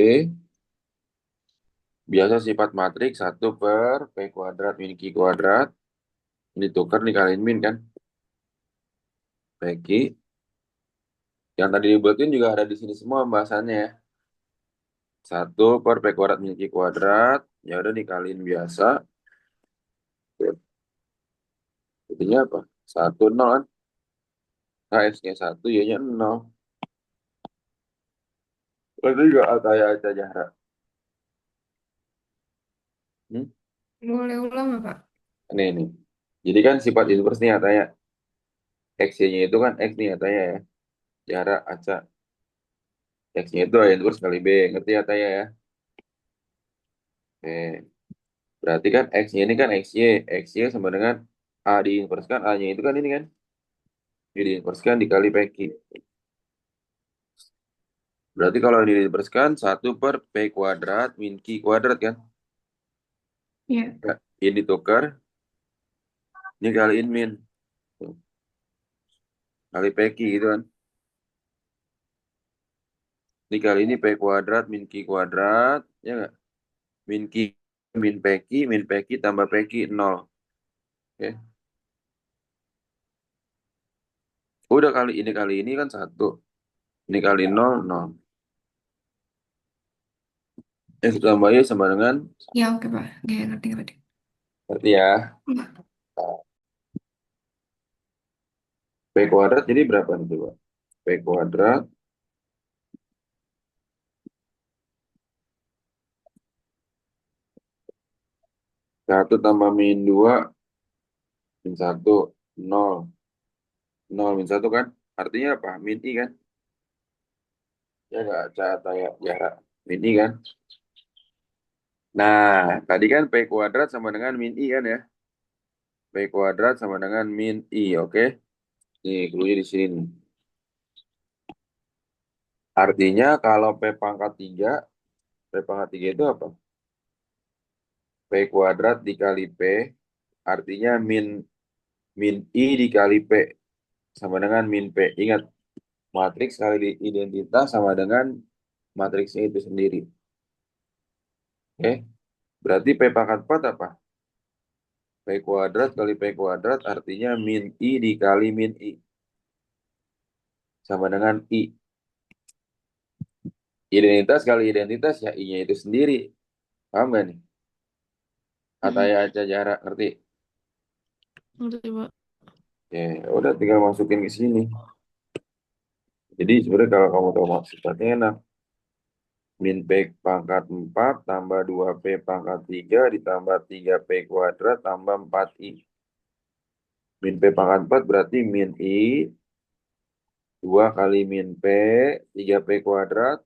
Biasa sifat matriks 1 per P kuadrat min Q kuadrat. Ini tukar dikaliin min kan. PQ. Yang tadi dibuatin juga ada di sini semua pembahasannya ya. 1 per P kuadrat min Q kuadrat. Ya udah dikaliin biasa. Jadinya apa? 1, 0 kan. Nah, X-nya 1, Y-nya 0. Itu juga ataya jarak. Hmm? Boleh ulang nggak, Pak? Nih. Jadi kan sifat inverse nih ataya. X-nya itu kan X nih ataya ya. Jarak acak. X-nya itu A inverse kali B. Ngerti ataya ya? Oke. Berarti kan X-nya ini kan XY. XY sama dengan A di inverse kan. A-nya itu kan ini kan. Di inverse kan dikali PQ. Berarti kalau ini di inverse kan 1 per P kuadrat min Q kuadrat kan. Iya. Ya, ini tukar. Ini kaliin min. Tuh, kali PQ gitu kan. Ini kali ini P kuadrat min Q kuadrat. Ya nggak? Min Q min PQ tambah PQ 0. Oke. Udah kali ini kan 1. Ini kali 0, 0. X tambah Y sama dengan, Ya, oke, Pak. Oke, ngerti. berarti ya, Iya. P kuadrat jadi berapa nih coba? P kuadrat 1 tambah min 2 min 1, 0. 0 min 1 kan? Artinya apa? Min I kan? Ya nggak, kayak jarak. Min I kan? Nah, tadi kan P kuadrat sama dengan min I kan ya? P kuadrat sama dengan min I, oke? Nih, clue di sini nih. Artinya kalau P pangkat 3 itu apa? P kuadrat dikali P, artinya min I dikali P sama dengan min P. Ingat, matriks kali identitas sama dengan matriksnya itu sendiri. Oke, berarti P pangkat 4 apa? P kuadrat kali P kuadrat artinya min I dikali min I. Sama dengan I. Identitas kali identitas ya I-nya itu sendiri. Paham gak nih? Ataya aja jarak, ngerti? Ngerti, Pak. Oke, udah tinggal masukin ke sini. Jadi sebenarnya kalau kamu tahu maksudnya enak. Min P pangkat 4 tambah 2P pangkat 3 ditambah 3P kuadrat tambah 4I. Min P pangkat 4 berarti min I 2 kali min P 3P kuadrat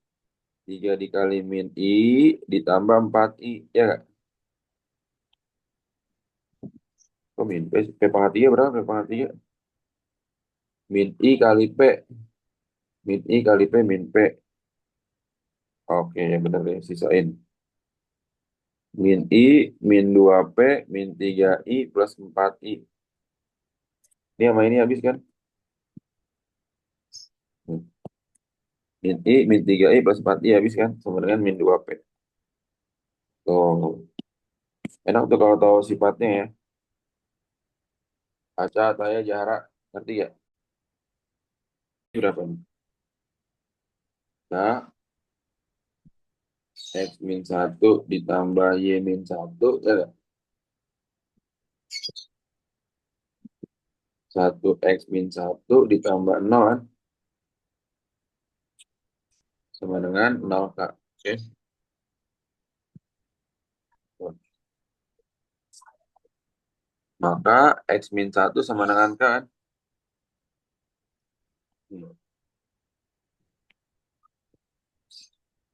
3 dikali min I ditambah 4I. Ya nggak? Oh, min P pangkat 3 berapa? P pangkat 3? Min I kali P. Min I kali P min P. Oke, yang benar deh. Sisain. Min I, min 2P, min 3I plus 4I. Ini sama ini habis kan? Hmm. Min I, min 3I plus 4I habis kan? Sama dengan min 2P. Tuh. Enak tuh kalau tahu sifatnya ya. Kaca, taya, jarak. Ngerti ya? Ini berapa nih? Nah, X min 1 ditambah Y min 1. Ya nggak? 1 X min 1 ditambah 0 kan? Sama dengan 0 Kak. Oke. Tuh. Maka X min 1 sama dengan K kan? Hmm.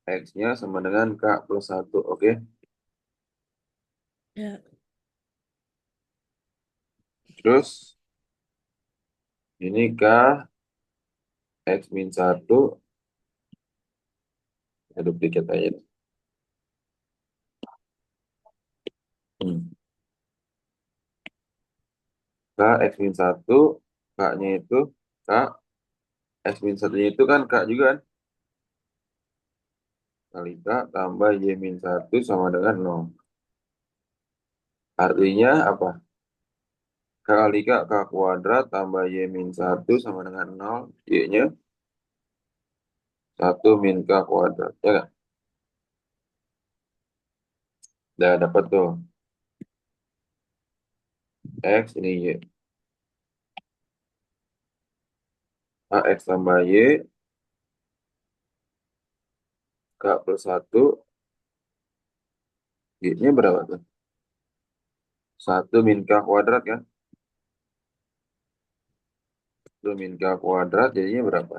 X-nya sama dengan K plus 1. Oke. Ya. Terus ini K X min 1. Ya, duplikat aja. Hmm. K X min 1. K-nya itu K. X min 1-nya itu kan K juga kan? kali K tambah Y min 1 sama dengan 0. Artinya apa? K kali K kuadrat tambah Y min 1 sama dengan 0. Y-nya 1 min K kuadrat. Ya kan? Udah dapat tuh. X ini Y. X tambah Y. K plus 1. Y-nya berapa tuh? 1 min K kuadrat kan? 1 min K kuadrat jadinya berapa?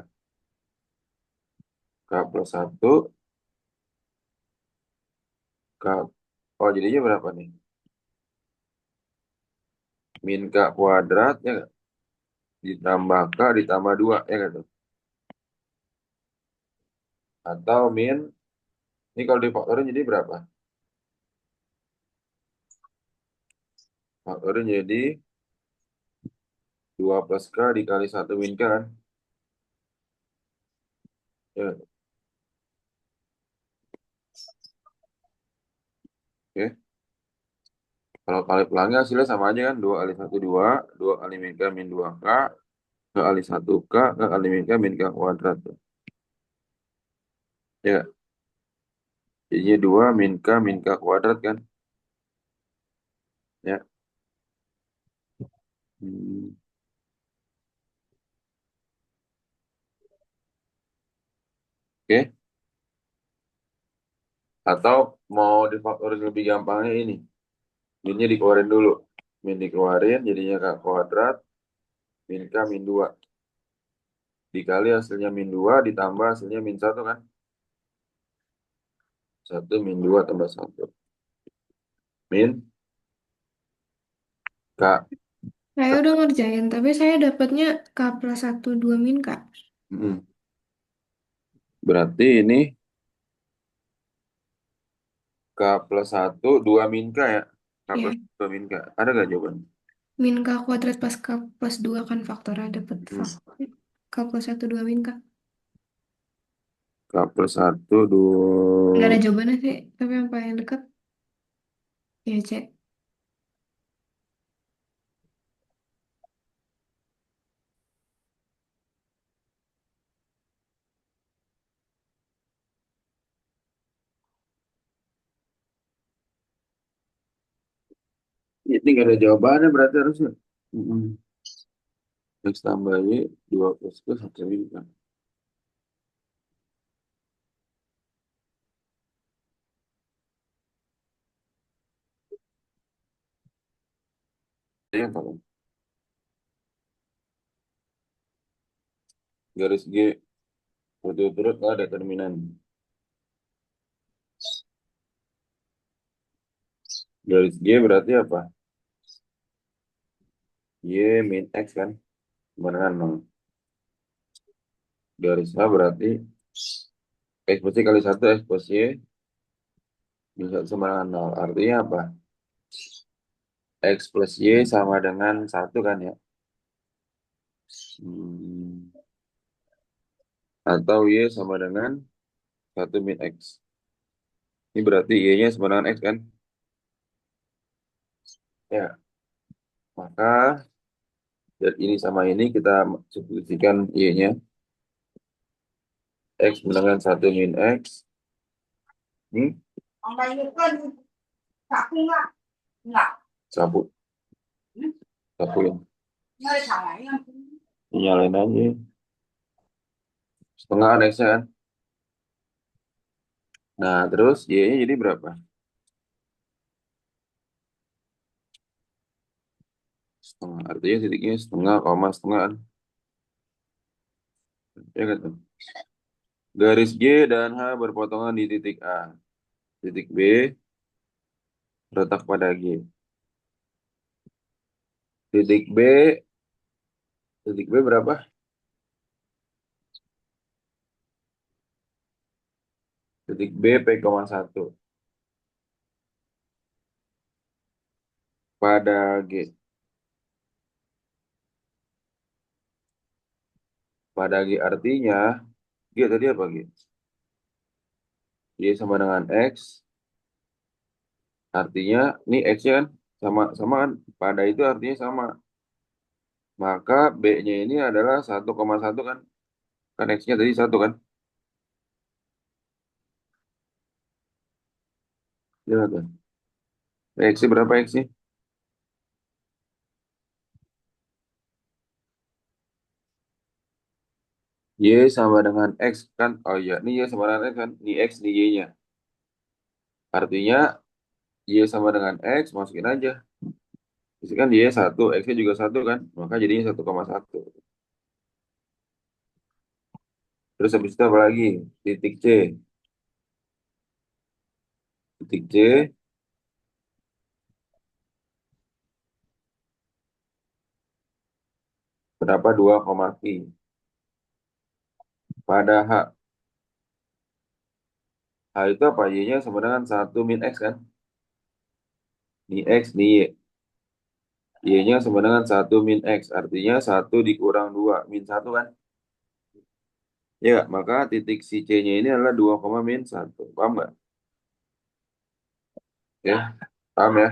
K plus 1. K. Oh jadinya berapa nih? Min K kuadrat ya nggak? Ditambah K ditambah 2 ya kan tuh? Atau min, ini kalau difaktorin jadi berapa? Faktorin jadi 2 plus K dikali 1 min K kan? Ya, oke. Kalau kali pelangi hasilnya sama aja kan? 2 kali 1, 2. 2 kali min K min 2K. Kali 1K. Kali min K min K kuadrat tuh. Ya, jadinya 2 min K kuadrat kan? Ya. Hmm. Oke. Atau mau difaktorin lebih gampangnya ini. Minnya dikeluarin dulu. Min dikeluarin jadinya K kuadrat. Min K min 2. Dikali hasilnya min 2 ditambah hasilnya min 1 kan? 1 min 2 tambah 1. Min K. Saya udah ngerjain, tapi saya dapatnya K plus 1, 2 min K. Mm-mm. Berarti ini K plus 1, 2 min K ya? K Ya, plus 2 min K. Ada nggak jawaban? min K kuadrat pas K plus 2 kan faktornya dapat Hmm. K plus 1, 2 min K. K plus 1, 2. Nggak ada jawabannya sih, tapi yang paling dekat ya C. Ini nggak ada jawabannya berarti harusnya. Mm-mm. X tambah Y, 2 plus K, 1 min K. Yang tolong. Garis G berturut-turut nggak ada determinan. Garis G berarti apa? Y min X kan? Sama dengan 0. Garis H berarti X plus Y kali 1 X plus Y min 1 sama dengan 0. Artinya apa? X plus Y sama dengan 1 kan ya? Hmm. Atau Y sama dengan 1 min X. Ini berarti Y-nya sama dengan X kan? Ya, maka dari ini sama ini kita substitusikan Y-nya. X sama dengan 1 min X. Hmm? Sapu. Sapuin. Nyalain aja. Setengah X-nya kan? Nah, terus Y-nya jadi berapa? Setengah. Artinya titiknya setengah, koma setengah kan? Ya kan? Tuh? Garis G dan H berpotongan di titik A. Titik B terletak pada G. Titik B, titik B berapa? Titik B P,1 pada G. Pada G artinya G tadi apa G? Y sama dengan X, artinya ini X-nya kan sama kan, pada itu artinya sama. Maka B-nya ini adalah 1,1 kan. Kan X-nya tadi 1 kan. Lihat kan. X-nya berapa X-nya? Y sama dengan X kan. Oh iya, ini Y sama dengan X kan. Ini X, ini Y-nya. Artinya Y sama dengan X, masukin aja. Jadi kan Y 1, X-nya juga 1 kan. Maka jadinya 1,1. Terus habis itu apa lagi? Titik C. Titik C berapa 2, pi. Pada H. H itu apa? Y-nya sama dengan 1 min X kan. Ini X, ini Y. Y-nya sama dengan 1 min X. Artinya 1 dikurang 2. Min 1 kan. Ya, maka titik si C-nya ini adalah 2, min 1. Paham nggak? Ya, paham ya?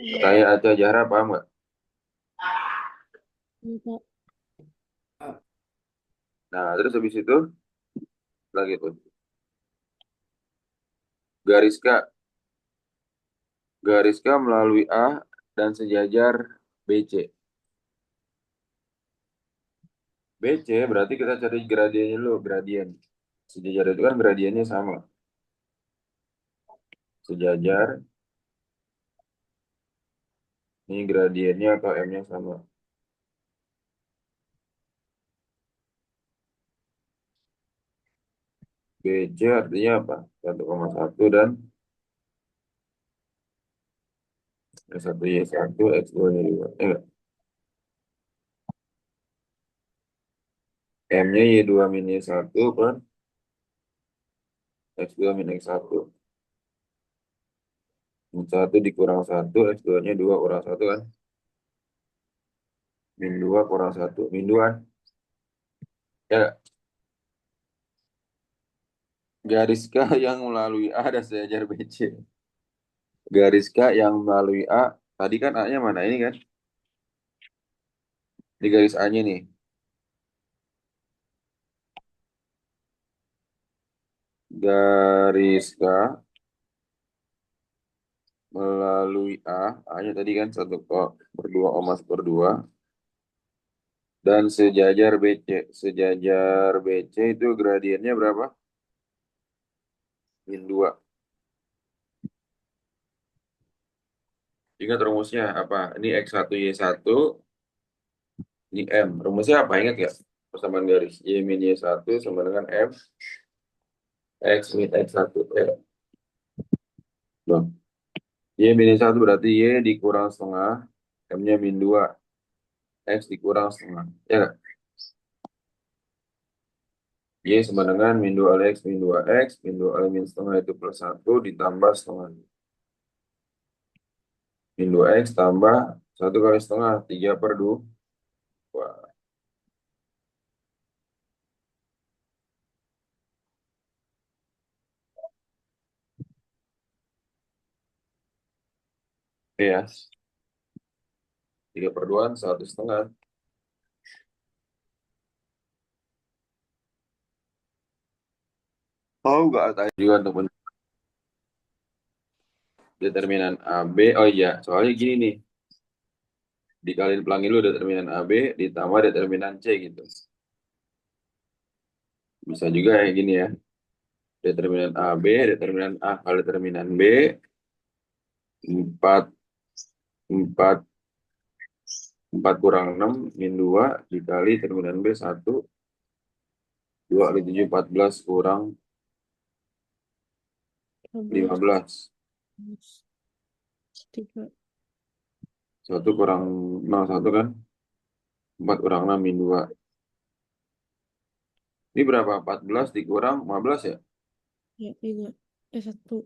Iya, Saya Aca Jahra, paham nggak? iya, Pak. Nah, terus habis itu, lagi tuh. Garis K. Garis K melalui A dan sejajar BC. BC berarti kita cari gradiennya dulu, gradien. Sejajar itu kan gradiennya sama. Sejajar, ini gradiennya atau M-nya sama. BC artinya apa? 1,1 dan X1 Y1, X2 Y2. Enggak. M-nya Y2 min Y1 per X2 min X1. Min 1 dikurang 1, X2-nya 2 kurang 1 kan? Min 2 kurang 1. Min 2 kan? Ya, garis K yang melalui A dan sejajar BC. Garis K yang melalui A, tadi kan A-nya mana? Ini kan? Di garis A-nya nih. Garis K melalui A, A-nya tadi kan 1/2 omas per 2. Dan sejajar BC. Sejajar BC itu gradiennya berapa? Min 2. Ingat rumusnya apa? Ini X1 Y1, ini M. Rumusnya apa? Ingat ya? Persamaan garis. Y min Y1 sama dengan M. X min X1. Ya. Bang. Y min Y1 berarti Y dikurang setengah. M-nya min 2. X dikurang setengah. Ya nggak? Y sama dengan min 2 kali X min 2X. Min 2 kali min setengah itu plus 1 ditambah setengah. Min 2X tambah 1 kali setengah. 3/2. Wah, ya. 3/2, 1,5. Oh, nggak tadi juga untuk determinan AB. Oh iya, soalnya gini nih. Dikaliin pelangi dulu determinan AB ditambah determinan C gitu. Bisa juga kayak gini ya. Determinan AB, determinan A kali determinan B, 4, 4, 4 kurang 6, min 2, dikali determinan B 1, 2 kali 7, 14, kurang 15, 15. 3. 1 kurang 0, 1 kan? 4 kurang 6, min 2. Ini berapa? 14 dikurang 15 ya? Ya, 3. 1.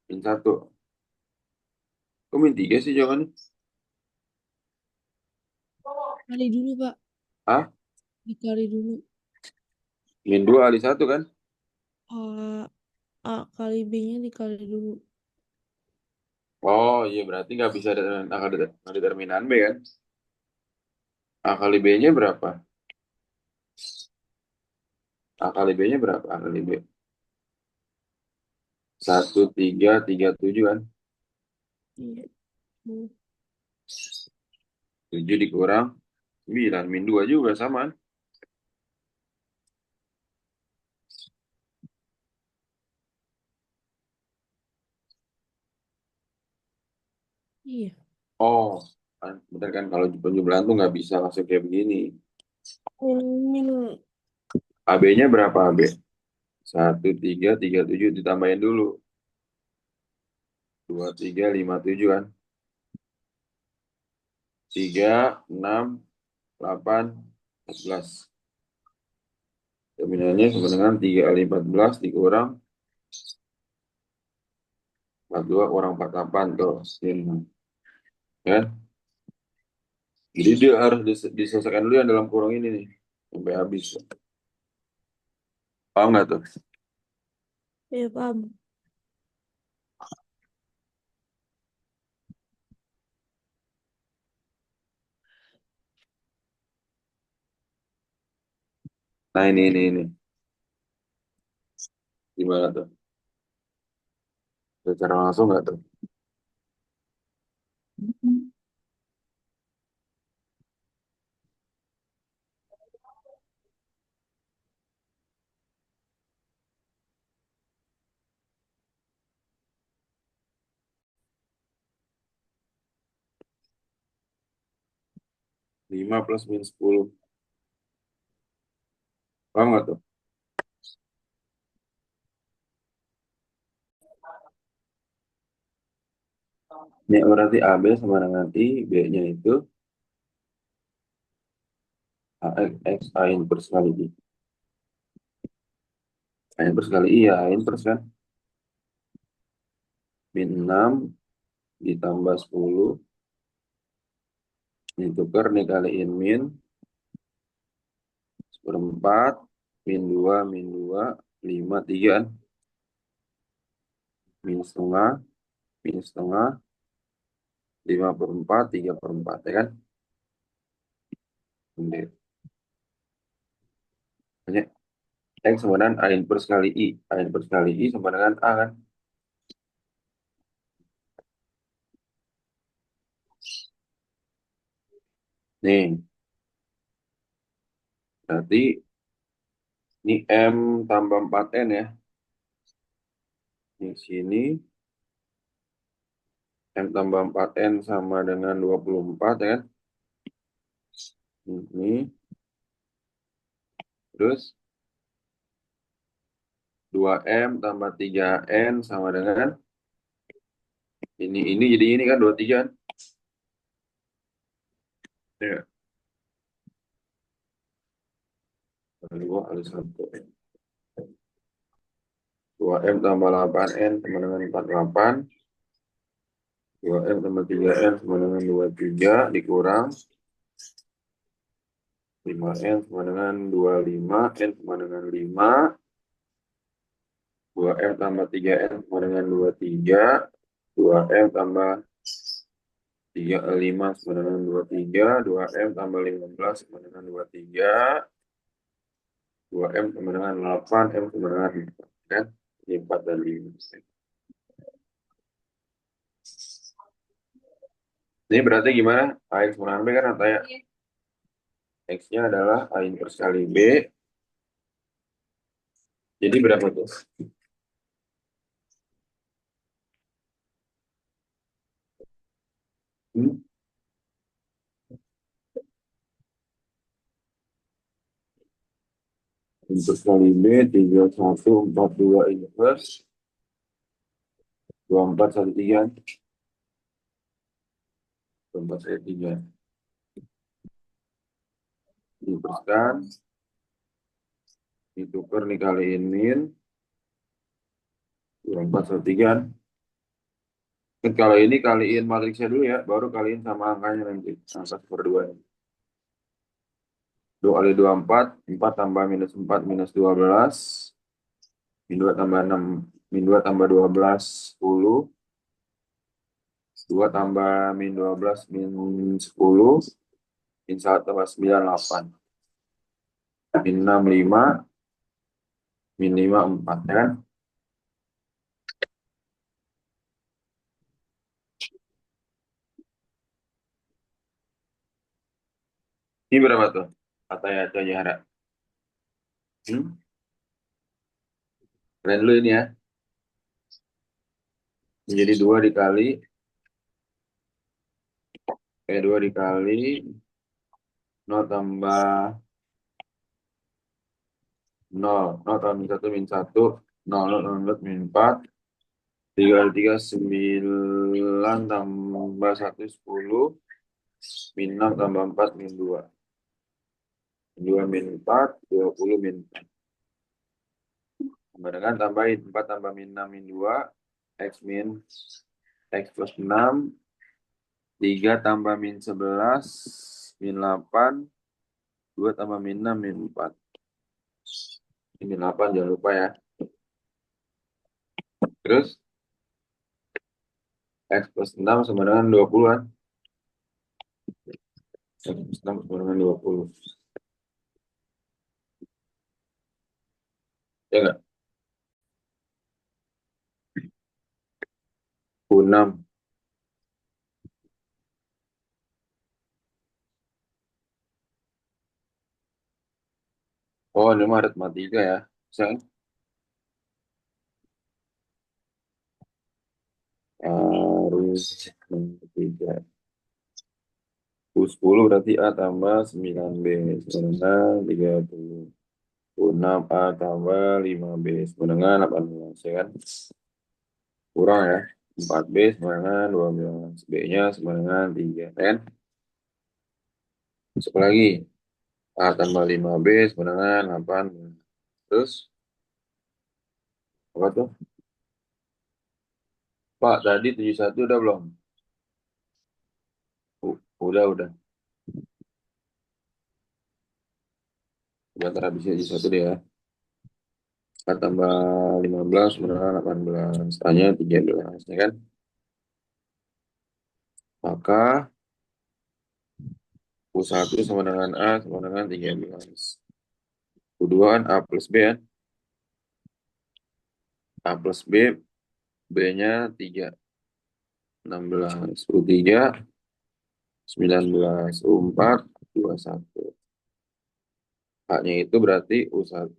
Min 1. Kok min 3 sih jawabannya? Kali dulu, Pak. Ah, Dikali dulu. min 2 kali 1 kan? A, A kali B-nya dikali dulu. Oh iya, berarti nggak bisa ada determinan B kan? A kali B-nya berapa? A kali B-nya berapa? A kali B. 1337 kan? Iya. Hmm. 7 dikurang 9, min 2 juga sama kan? Iya. Oh, kan, bener kan kalau penjumlahan tuh nggak bisa langsung kayak begini. Min AB-nya berapa AB? 1337 ditambahin dulu. 2357 kan? 3, 6, 8, 14. Terminalnya sama dengan 3 kali 14 dikurang 42 kurang 48 tuh. Ini. Kan? Jadi dia harus diselesaikan dulu yang dalam kurung ini nih. Sampai habis. Paham nggak tuh? ya paham. Nah ini. Gimana tuh? Secara langsung nggak tuh? 5 plus min 10. Paham nggak tuh? Ini berarti AB sama dengan I, B-nya itu AX, A inverse kali I. A inverse kali I ya, A inverse kan? Min 6 ditambah 10. Ini tukar nih kaliin min. 1/4. Min 2, min 2. 5, 3 kan? Min setengah, min setengah. 5/4, 3/4 ya kan? Ini. Hanya X sama dengan A inverse kali I. A inverse kali I sama dengan A kan? Nih, berarti ini M tambah 4N ya. Di sini M tambah 4N sama dengan 24 ya kan? Ini. Terus 2M tambah 3N sama dengan ini jadi ini kan 23 kan? Ya. 2 kali 1. 2M tambah 8N sama dengan 48. 2M tambah 3N sama dengan 23 dikurang 5N sama dengan 25. N sama dengan 5. 2M tambah 3N sama dengan 23. 2M tambah 5 sama dengan 23. 2M tambah 15 sama dengan 23. 2M sama dengan 8. M sama dengan 4. Kan? Ini 4 dan 5. Ini berarti gimana? AX sama B kan katanya X-nya adalah A inverse kali B. Jadi berapa tuh? Hmm? Inverse kali B 3142 inverse 2413 2413 diteruskan ditukar dikaliin min 2413 kan kalau ini kaliin matriksnya dulu ya baru kaliin sama angkanya nanti angka per 2 2 kali 24 4 tambah minus 4 minus 12 Min 2 tambah 6, min 2 tambah 12, 10. 2 tambah min 12, min 10. Min 1 tambah 9, 8. Min 6, 5. Min 5, 4, ya kan? Ini berapa tuh? Katanya Conya Hara. Keren dulu ini ya. Jadi 2 dikali, 2 dikali 0 tambah 0. 0 tambah min 1, min 1. 0, 0, 0, min 4. 3 kali 3, 9 tambah 1, 10. Min 6 tambah 4, min 2. 2 min 4, 20 min 4. Sama dengan tambahin 4 tambah min 6, min 2. X min X plus 6. 3 tambah min 11, min 8. 2 tambah min 6, min 4. Ini 8, jangan lupa ya. Terus X plus 6 sama dengan 20-an. X plus 6 sama dengan 20. Ya enggak? 6. Oh, ini mah aritmatika ya. Bisa kan? Aritmatika. 10 berarti A tambah 9B. Sebenarnya 30. 6A tambah 5B. Sebenarnya 18. Ya kan? Kurang ya. 4B sebenarnya 12. B-nya sebenarnya 3. Kan? Masuk lagi. A tambah 5B sebenarnya 8. Terus, apa tuh? Pak, tadi 71 udah belum? Udah. Udah habis 71 deh ya. 4 tambah 15 benar 18. Tanya 13, ya kan? Maka U1 sama dengan A sama dengan 13. U2 kan A plus B kan? A plus B, B-nya 3. 16. U3, 19. U4, 21. A-nya itu berarti U1,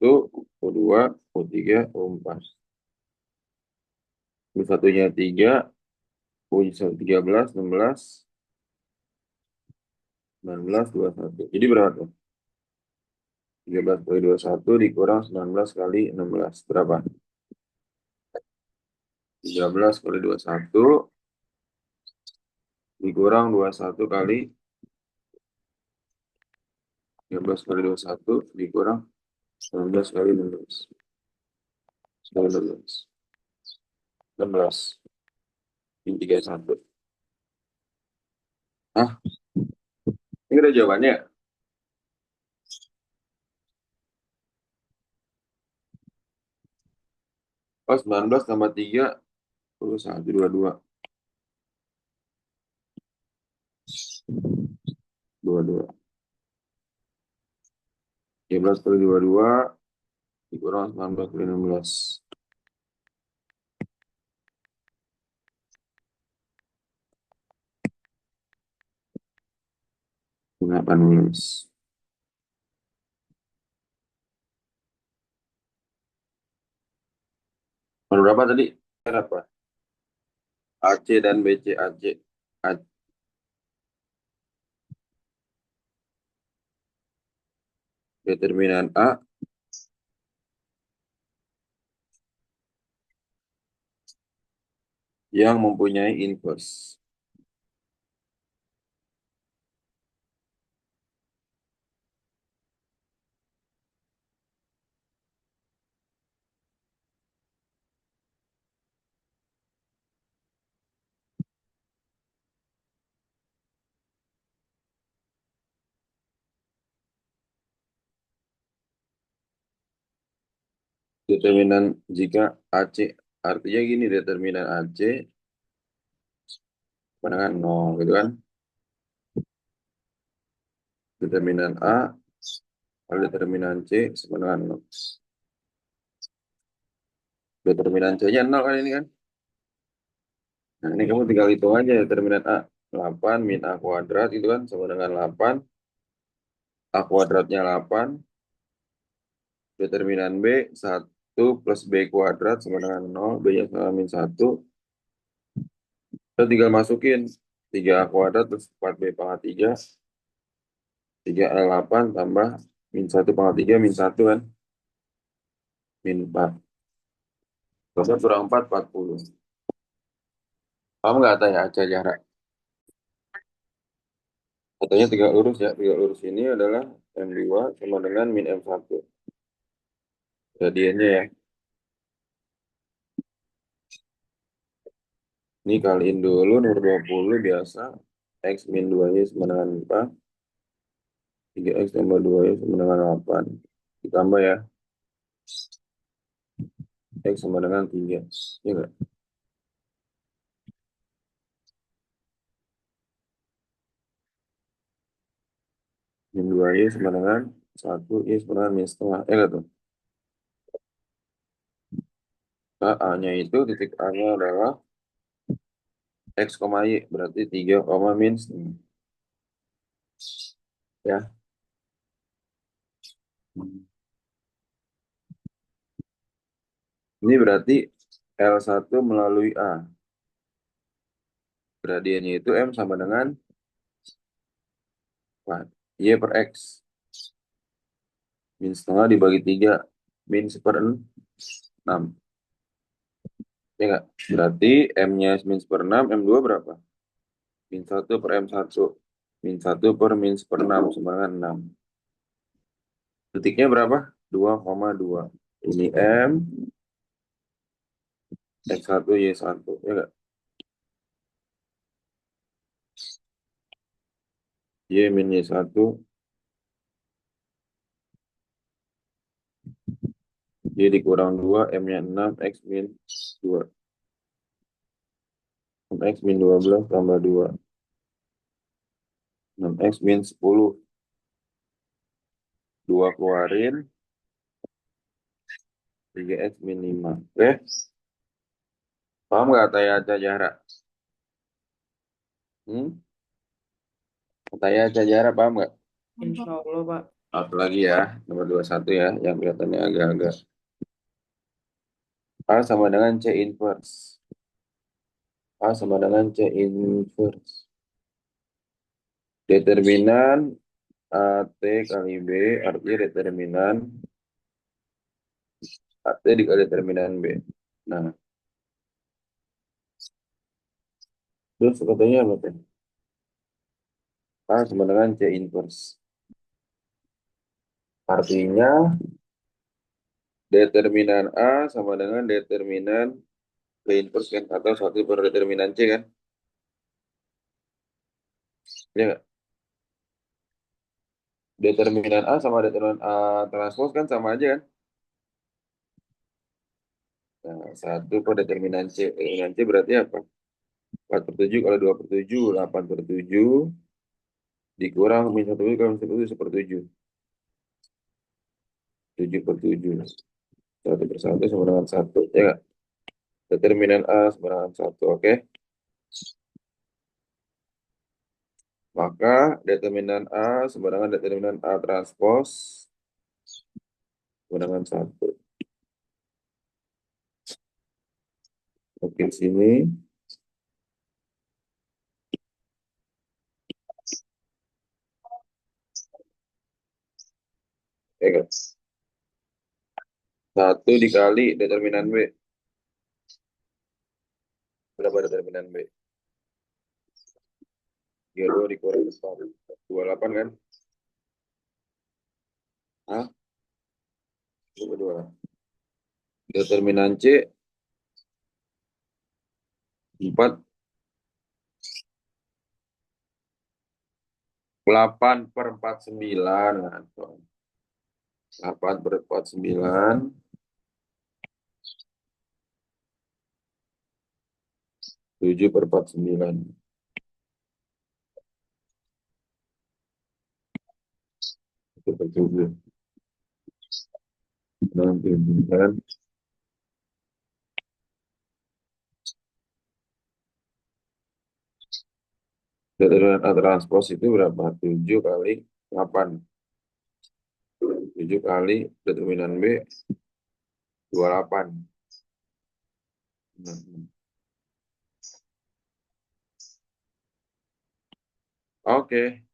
U2, U3, U4. U1-nya 3, U1 13, 16, 19, 21. Jadi berapa tuh? 13 kali 21 dikurang 19 kali 16. Berapa? 13 kali 21 dikurang 21 kali 13 kali 21 dikurang 19 kali 16. 16. 16. Ini 31. Hah? Ini udah jawabannya? Oh, 19 tambah 3 1, 22. 22. 13 kali 22 dikurang 19 kali 16. 18. Baru berapa tadi? Berapa? AC dan BC. AC. Determinan A yang mempunyai inverse. Determinan jika AC, artinya gini, determinan AC sama dengan 0, gitu kan? Determinan A, kalau determinan C sama dengan 0. Determinan C-nya 0 kan ini kan? Nah, ini kamu tinggal hitung aja determinan A. 8 min A kuadrat itu kan sama dengan 8. A kuadratnya 8. Determinan B, 1 plus B kuadrat sama dengan 0. B-nya sama min 1. Kita tinggal masukin 3A kuadrat plus 4B pangkat 3. 3A8 tambah min 1 pangkat 3 min 1 kan? Min 4. 12 kurang 4, 40. Kamu nggak tanya aja jarak. Katanya 3 lurus ya. 3 lurus ini adalah M2 sama dengan min M1. Jadiannya ya. Ini kaliin dulu nomor 20 biasa. X min 2-nya sama dengan 4. 3X tambah 2-nya sama dengan 8. Ditambah ya. X sama dengan 3. Ya nggak? Min 2Y sama dengan 1, Y sama dengan min setengah. Ya nggak tuh? Nah, A-nya itu, titik A-nya adalah X, Y. Berarti 3, min setengah. Ya. Ini berarti L1 melalui A. Gradiennya itu M sama dengan Y per X. Min setengah dibagi 3. Min 1/6. Ya nggak? Berarti M-nya min 1/6. M2 berapa? Min 1 per M1. Min 1 per min 1/6 sama dengan 6. Detiknya berapa? 2,2. Ini M. X1, Y1. Ya nggak? Y min Y1. Y dikurang 2. M-nya 6. X min 2. X min 12 tambah 2. 6X min 10. 2 keluarin. 3X min 5. Oke? Paham nggak tanya jarak? Tanya jarak paham nggak? Insya Allah, Pak. Satu lagi ya. Nomor 21 ya. Yang kelihatannya agak-agak. A sama dengan C inverse. A sama dengan C inverse. Determinan AT kali B artinya determinan AT dikali determinan B. Nah, terus katanya apa tuh? A sama dengan C inverse. Artinya determinan A sama dengan determinan B inverse kan? Atau 1 per determinan C kan? Ya nggak? Determinan A sama determinan A transpose kan sama aja kan? Nah, 1 per determinan C. Determinan C berarti apa? 4/7 kalau 2/7, 8/7. Dikurang min 1 kalau min 1 1/7. 7/7. 1/1 sama dengan 1. Ya nggak? Determinan A sama dengan 1. Oke? Maka determinan A sama dengan determinan A transpose sama dengan 1. Mungkin sini. Ya kan? 1 dikali determinan B. Berapa determinan B? 32 dikurang 4. 28 kan? Hah? 22. Determinan C 4. 8/49. 8/49 7/49. 1/7. 69. Determinan A transpos itu berapa? 7 kali 8. 7 kali determinan B 28. Oke.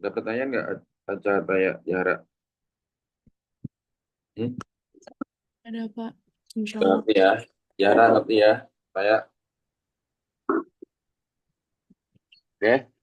Ada pertanyaan nggak? Aca Taya Yara? Ada Pak, insya Allah. Ngerti ya? Yara ngerti ya? Taya? Oke.